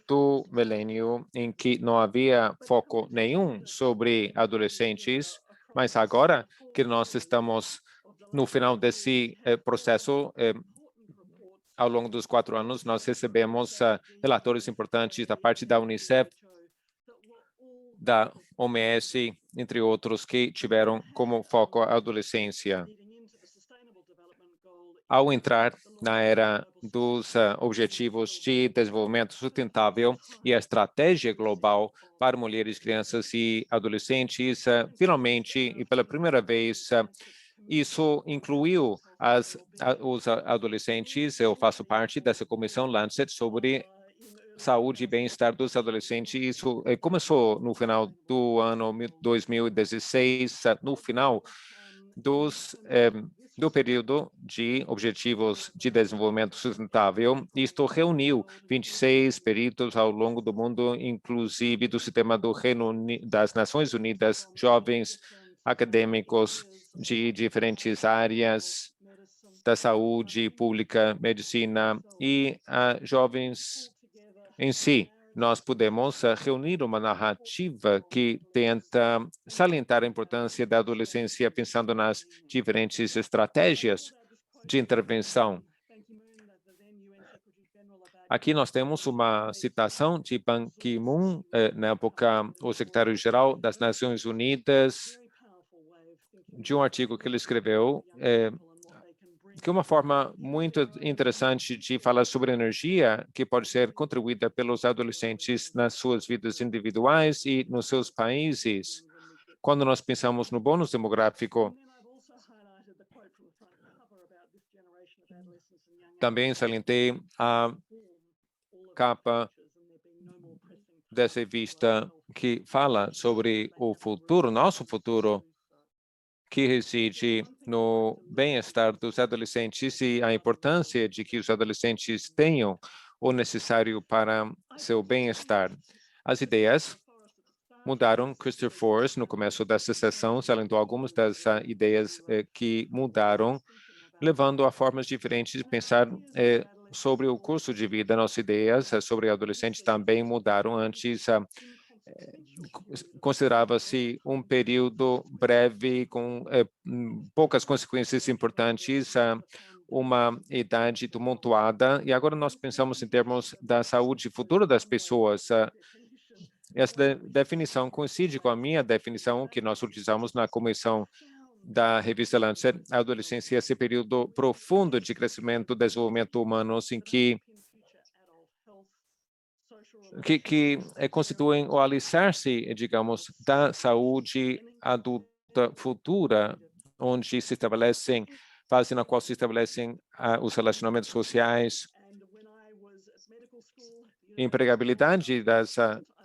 do milênio, em que não havia foco nenhum sobre adolescentes, mas agora que nós estamos no final desse processo, ao longo dos 4 anos, nós recebemos relatórios importantes da parte da Unicef, da OMS, entre outros, que tiveram como foco a adolescência. Ao entrar na era dos Objetivos de Desenvolvimento Sustentável e a Estratégia Global para Mulheres, Crianças e Adolescentes, finalmente e pela primeira vez, isso incluiu os adolescentes. Eu faço parte dessa comissão Lancet sobre saúde e bem-estar dos adolescentes. Isso começou no final do ano 2016, no final do período de Objetivos de Desenvolvimento Sustentável. Isto reuniu 26 peritos ao longo do mundo, inclusive do sistema das Nações Unidas, jovens acadêmicos de diferentes áreas da saúde pública, medicina e jovens em si. Nós podemos reunir uma narrativa que tenta salientar a importância da adolescência, pensando nas diferentes estratégias de intervenção. Aqui nós temos uma citação de Ban Ki-moon, na época o secretário-geral das Nações Unidas, de um artigo que ele escreveu, que é uma forma muito interessante de falar sobre energia que pode ser contribuída pelos adolescentes nas suas vidas individuais e nos seus países. Quando nós pensamos no bônus demográfico, também salientei a capa dessa revista que fala sobre o futuro, nosso futuro, que reside no bem-estar dos adolescentes e a importância de que os adolescentes tenham o necessário para seu bem-estar. As ideias mudaram. Christopher Forrest, no começo dessa sessão, salientou algumas das ideias que mudaram, levando a formas diferentes de pensar sobre o curso de vida. Nossas ideias sobre adolescentes também mudaram. Antes, considerava-se um período breve com poucas consequências importantes, uma idade tumultuada, e agora nós pensamos em termos da saúde futura das pessoas. Essa definição coincide com a minha definição que nós utilizamos na comissão da revista Lancet. A adolescência é esse período profundo de crescimento e desenvolvimento humanos em que constituem o alicerce, digamos, da saúde adulta futura, onde se estabelecem, fase na qual se estabelecem os relacionamentos sociais, empregabilidade das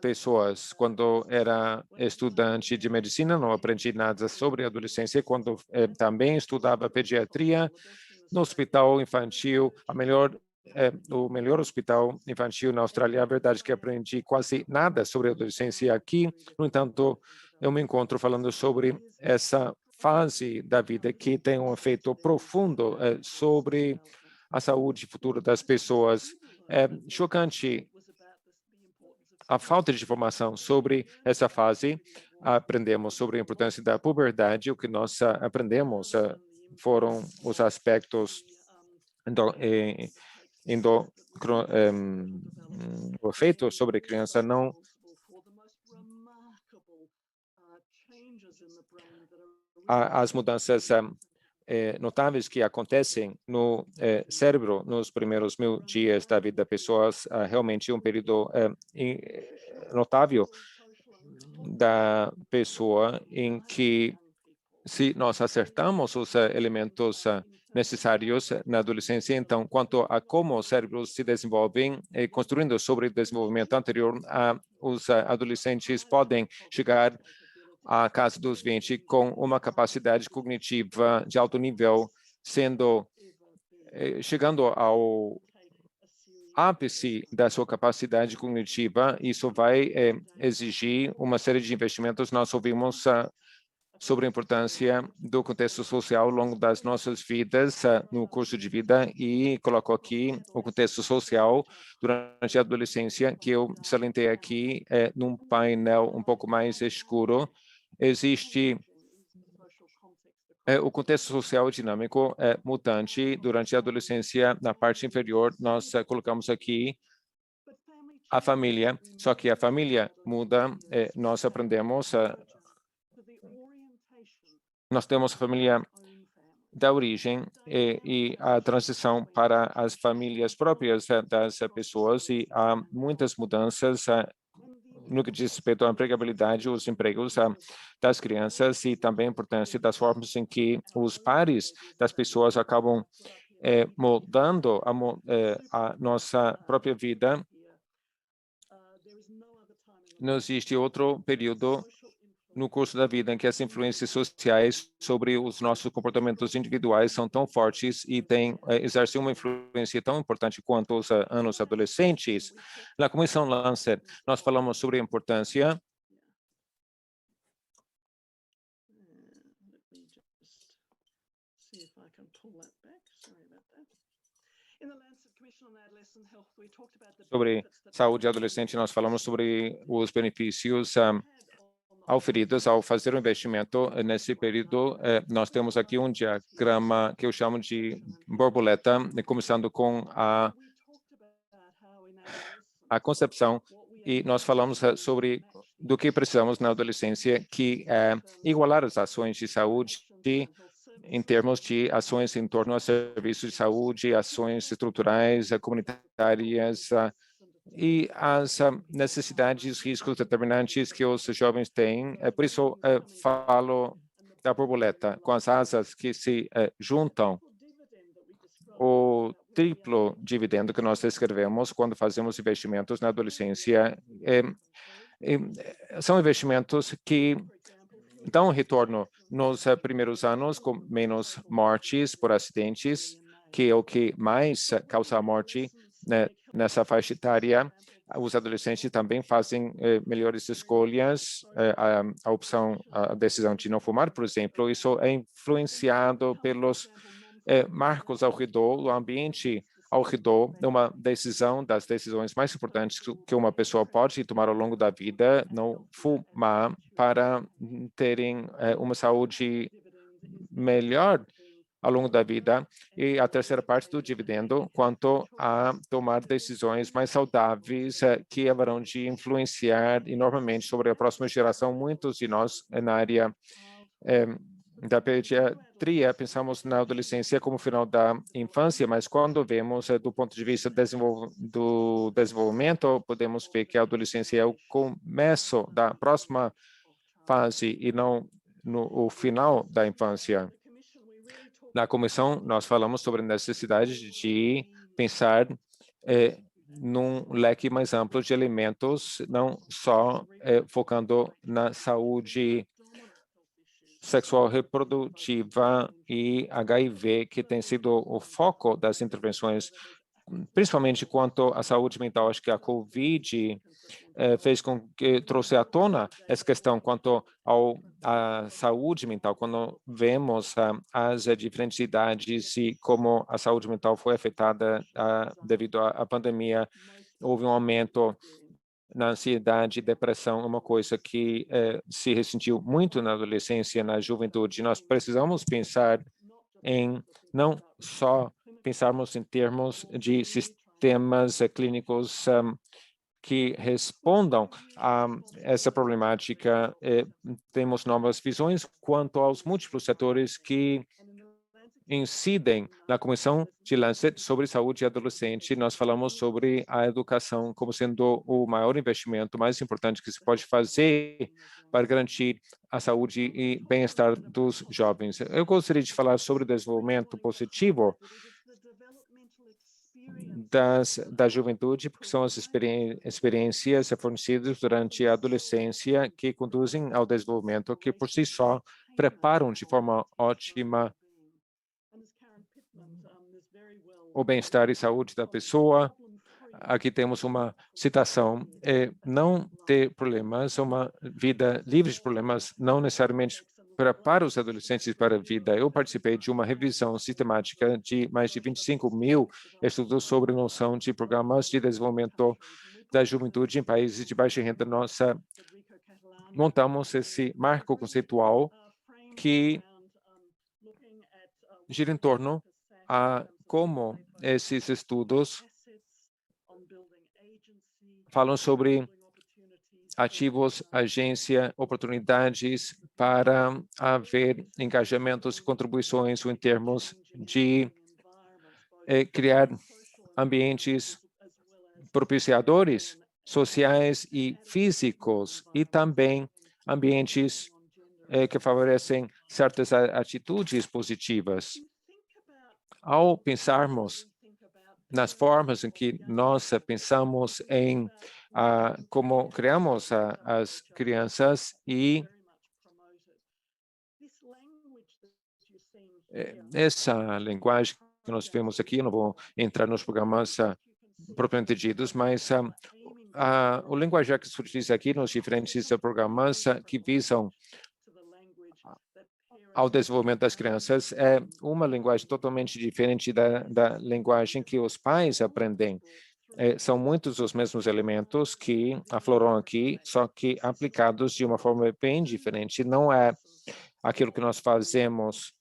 pessoas. Quando era estudante de medicina, não aprendi nada sobre adolescência. Quando também estudava pediatria, no hospital infantil, o melhor hospital infantil na Austrália. A verdade é que aprendi quase nada sobre adolescência aqui. No entanto, eu me encontro falando sobre essa fase da vida que tem um efeito profundo sobre a saúde futura das pessoas. É chocante a falta de informação sobre essa fase. Aprendemos sobre a importância da puberdade. O que nós aprendemos foram os aspectos o efeito sobre a criança. Não as mudanças notáveis que acontecem no cérebro nos primeiros 1000 dias da vida da pessoa, realmente um período notável da pessoa em que, se nós acertamos os elementos necessários na adolescência, então, quanto a como os cérebros se desenvolvem, construindo sobre o desenvolvimento anterior, os adolescentes podem chegar à casa dos 20 com uma capacidade cognitiva de alto nível, chegando ao ápice da sua capacidade cognitiva. Isso vai exigir uma série de investimentos. Nós ouvimos sobre a importância do contexto social ao longo das nossas vidas, no curso de vida, e coloco aqui o contexto social durante a adolescência, que eu salientei aqui num painel um pouco mais escuro. Existe o contexto social dinâmico mutante durante a adolescência. Na parte inferior, nós colocamos aqui a família, só que a família muda. Nós aprendemos nós temos a família da origem e a transição para as famílias próprias das pessoas, e há muitas mudanças no que diz respeito à empregabilidade, os empregos das crianças, e também a importância das formas em que os pares das pessoas acabam moldando a nossa própria vida. Não existe outro período no curso da vida em que as influências sociais sobre os nossos comportamentos individuais são tão fortes e exercem uma influência tão importante quanto os anos adolescentes. Na Comissão Lancet, nós falamos sobre a importância sobre saúde adolescente. Nós falamos sobre os benefícios auferidos ao fazer o investimento nesse período. Nós temos aqui um diagrama que eu chamo de borboleta, começando com a concepção, e nós falamos sobre do que precisamos na adolescência, que é igualar as ações de saúde em termos de ações em torno a serviços de saúde, ações estruturais, comunitárias, e as necessidades, riscos determinantes que os jovens têm. Por isso, falo da borboleta, com as asas que se juntam. O triplo dividendo que nós escrevemos quando fazemos investimentos na adolescência são investimentos que dão retorno nos primeiros anos, com menos mortes por acidentes, que é o que mais causa a morte nessa faixa etária. Os adolescentes também fazem melhores escolhas, a decisão de não fumar, por exemplo. Isso é influenciado pelos marcos ao redor, o ambiente ao redor, uma decisão das decisões mais importantes que uma pessoa pode tomar ao longo da vida, não fumar, para terem uma saúde melhor ao longo da vida. E a terceira parte do dividendo, quanto a tomar decisões mais saudáveis, que haverão de influenciar enormemente sobre a próxima geração. Muitos de nós, na área da pediatria, pensamos na adolescência como final da infância, mas quando vemos do ponto de vista do desenvolvimento, podemos ver que a adolescência é o começo da próxima fase e não o final da infância. Na comissão, nós falamos sobre a necessidade de pensar num leque mais amplo de elementos, não só focando na saúde sexual reprodutiva e HIV, que tem sido o foco das intervenções, principalmente quanto à saúde mental. Acho que a COVID fez com que trouxe à tona essa questão quanto à saúde mental, quando vemos as diferentes idades e como a saúde mental foi afetada devido à pandemia. Houve um aumento na ansiedade e depressão, uma coisa que se ressentiu muito na adolescência e na juventude. Nós precisamos pensar em não só pensarmos em termos de sistemas clínicos que respondam a essa problemática. Temos novas visões quanto aos múltiplos setores que incidem na Comissão de Lancet sobre saúde adolescente. Nós falamos sobre a educação como sendo o maior investimento mais importante que se pode fazer para garantir a saúde e bem-estar dos jovens. Eu gostaria de falar sobre o desenvolvimento positivo da juventude, porque são as experiências fornecidas durante a adolescência que conduzem ao desenvolvimento, que por si só preparam de forma ótima o bem-estar e saúde da pessoa. Aqui temos uma citação: não ter problemas, uma vida livre de problemas, não necessariamente prepara os adolescentes para a vida. Eu participei de uma revisão sistemática de mais de 25.000 estudos sobre a noção de programas de desenvolvimento da juventude em países de baixa renda. Nós montamos esse marco conceitual que gira em torno a como esses estudos falam sobre ativos, agência, oportunidades para haver engajamentos e contribuições em termos de criar ambientes propiciadores sociais e físicos e também ambientes que favorecem certas atitudes positivas. Ao pensarmos nas formas em que nós pensamos em como criamos as crianças e essa linguagem que nós vemos aqui, eu não vou entrar nos programas propriamente ditos, mas o linguajar que se utiliza aqui nos diferentes programas que visam ao desenvolvimento das crianças é uma linguagem totalmente diferente da linguagem que os pais aprendem. São muitos os mesmos elementos que afloram aqui, só que aplicados de uma forma bem diferente. Não é aquilo que nós fazemos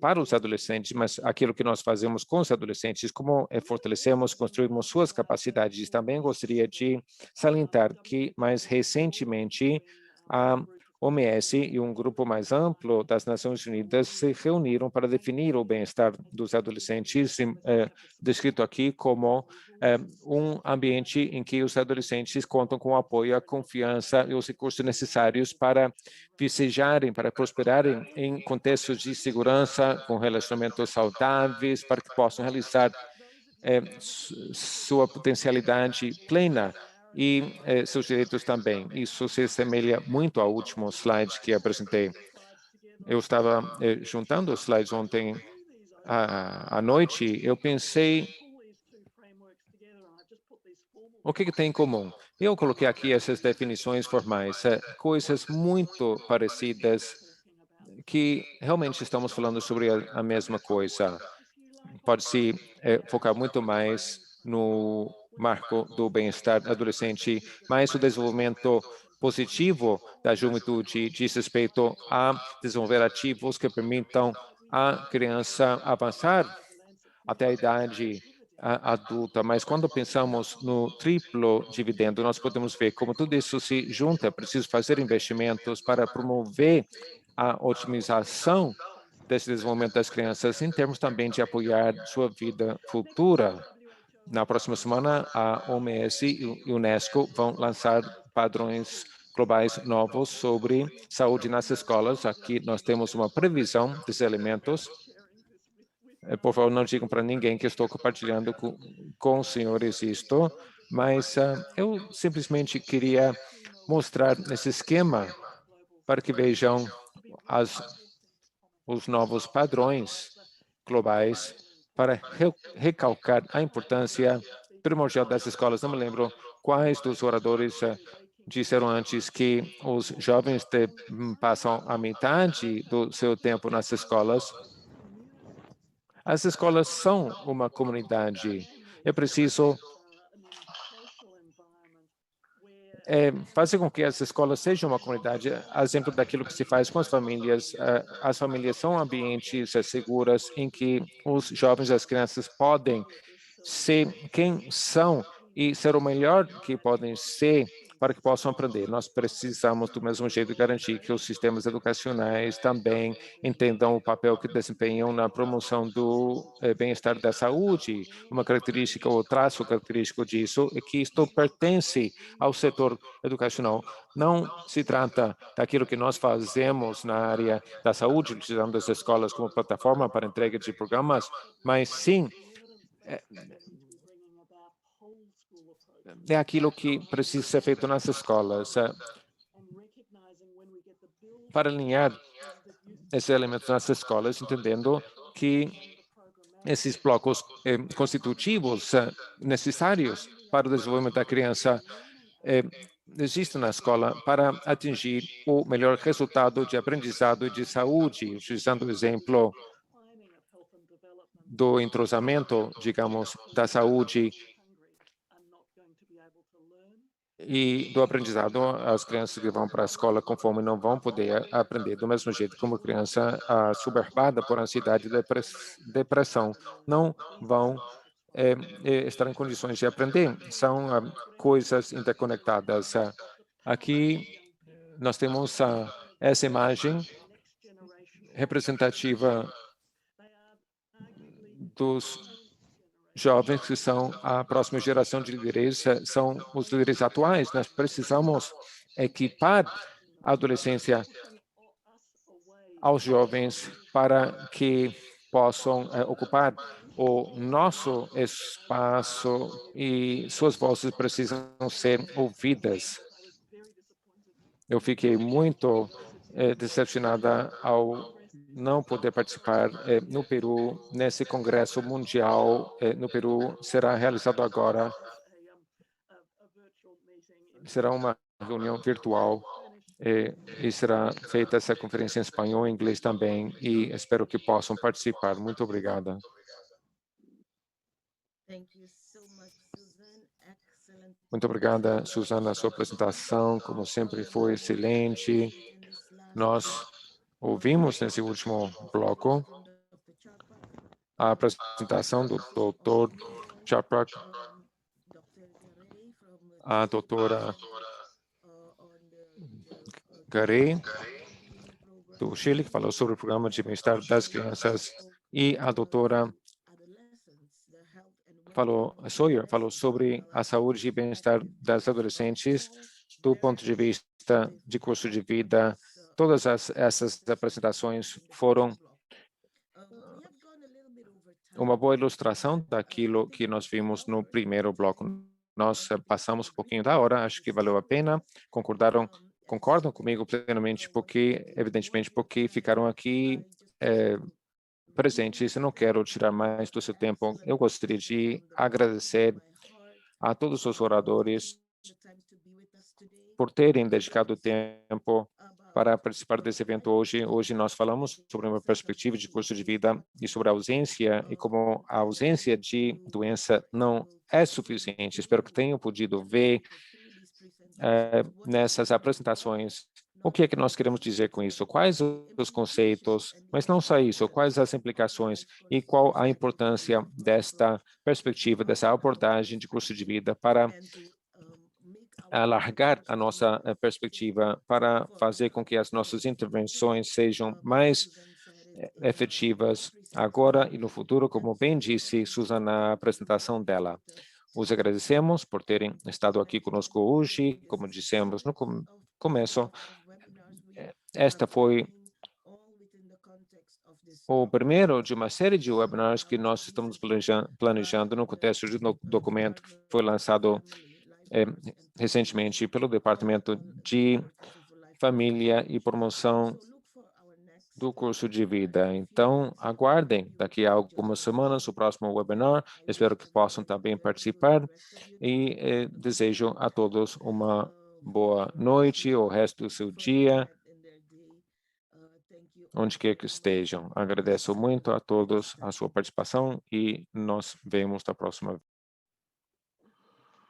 para os adolescentes, mas aquilo que nós fazemos com os adolescentes, como fortalecemos, construímos suas capacidades. Também gostaria de salientar que, mais recentemente, a OMS e um grupo mais amplo das Nações Unidas se reuniram para definir o bem-estar dos adolescentes, descrito aqui como um ambiente em que os adolescentes contam com o apoio, a confiança e os recursos necessários para vicejarem, para prosperarem em contextos de segurança, com relacionamentos saudáveis, para que possam realizar sua potencialidade plena e seus direitos também. Isso se assemelha muito ao último slide que apresentei. Eu estava juntando os slides ontem à noite, eu pensei o que tem em comum. Eu coloquei aqui essas definições formais, coisas muito parecidas que realmente estamos falando sobre a mesma coisa. Pode-se focar muito mais no marco do bem-estar adolescente, mas o desenvolvimento positivo da juventude diz respeito a desenvolver ativos que permitam à criança avançar até a idade adulta. Mas quando pensamos no triplo dividendo, nós podemos ver como tudo isso se junta. É preciso fazer investimentos para promover a otimização desse desenvolvimento das crianças, em termos também de apoiar sua vida futura. Na próxima semana, a OMS e o UNESCO vão lançar padrões globais novos sobre saúde nas escolas. Aqui nós temos uma previsão desses elementos. Por favor, não digam para ninguém que estou compartilhando com os senhores isto, mas eu simplesmente queria mostrar esse esquema para que vejam os novos padrões globais para recalcar a importância primordial das escolas. Não me lembro quais dos oradores disseram antes que os jovens passam a metade do seu tempo nas escolas. As escolas são uma comunidade. É preciso fazer com que as escolas sejam uma comunidade, exemplo daquilo que se faz com as famílias. As famílias são ambientes seguros em que os jovens e as crianças podem ser quem são e ser o melhor que podem ser para que possam aprender. Nós precisamos, do mesmo jeito, garantir que os sistemas educacionais também entendam o papel que desempenham na promoção do bem-estar da saúde. Uma característica ou traço característico disso é que isto pertence ao setor educacional. Não se trata daquilo que nós fazemos na área da saúde, utilizando as escolas como plataforma para entrega de programas, mas sim é aquilo que precisa ser feito nas escolas. Para alinhar esses elementos nas escolas, entendendo que esses blocos constitutivos necessários para o desenvolvimento da criança existem na escola para atingir o melhor resultado de aprendizado e de saúde, utilizando o exemplo do entrosamento, digamos, da saúde e do aprendizado. As crianças que vão para a escola com fome não vão poder aprender do mesmo jeito como criança soberbada por ansiedade e depressão não vão estar em condições de aprender. São coisas interconectadas. Aqui nós temos essa imagem representativa dos jovens que são a próxima geração de líderes, são os líderes atuais. Nós precisamos equipar a adolescência aos jovens para que possam ocupar o nosso espaço e suas vozes precisam ser ouvidas. Eu fiquei muito decepcionada ao não poder participar no Peru, nesse congresso mundial no Peru. Será realizado agora, será uma reunião virtual e será feita essa conferência em espanhol e inglês também, e espero que possam participar. Muito obrigada. Muito obrigada, Suzana, a sua apresentação, como sempre, foi excelente. Nós ouvimos nesse último bloco a apresentação do Dr. Chapak, a doutora Garay, do Chile, que falou sobre o programa de bem-estar das crianças, e a doutora Sawyer falou sobre a saúde e bem-estar das adolescentes do ponto de vista de curso de vida. Todas essas apresentações foram uma boa ilustração daquilo que nós vimos no primeiro bloco. Nós passamos um pouquinho da hora, acho que valeu a pena. Concordam comigo plenamente, evidentemente, porque ficaram aqui presentes. Eu não quero tirar mais do seu tempo. Eu gostaria de agradecer a todos os oradores por terem dedicado tempo para participar desse evento hoje. Hoje nós falamos sobre uma perspectiva de curso de vida e sobre a ausência e como a ausência de doença não é suficiente. Espero que tenham podido ver nessas apresentações o que é que nós queremos dizer com isso, quais os conceitos, mas não só isso, quais as implicações e qual a importância desta perspectiva, dessa abordagem de curso de vida para alargar a nossa perspectiva, para fazer com que as nossas intervenções sejam mais efetivas agora e no futuro, como bem disse Suzana na apresentação dela. Os agradecemos por terem estado aqui conosco hoje. Como dissemos no começo, esta foi o primeiro de uma série de webinars que nós estamos planejando no contexto de um documento que foi lançado recentemente pelo Departamento de Família e Promoção do Curso de Vida. Então, aguardem daqui a algumas semanas o próximo webinar. Espero que possam também participar e desejo a todos uma boa noite, o resto do seu dia, onde quer que estejam. Agradeço muito a todos a sua participação e nos vemos na próxima vez.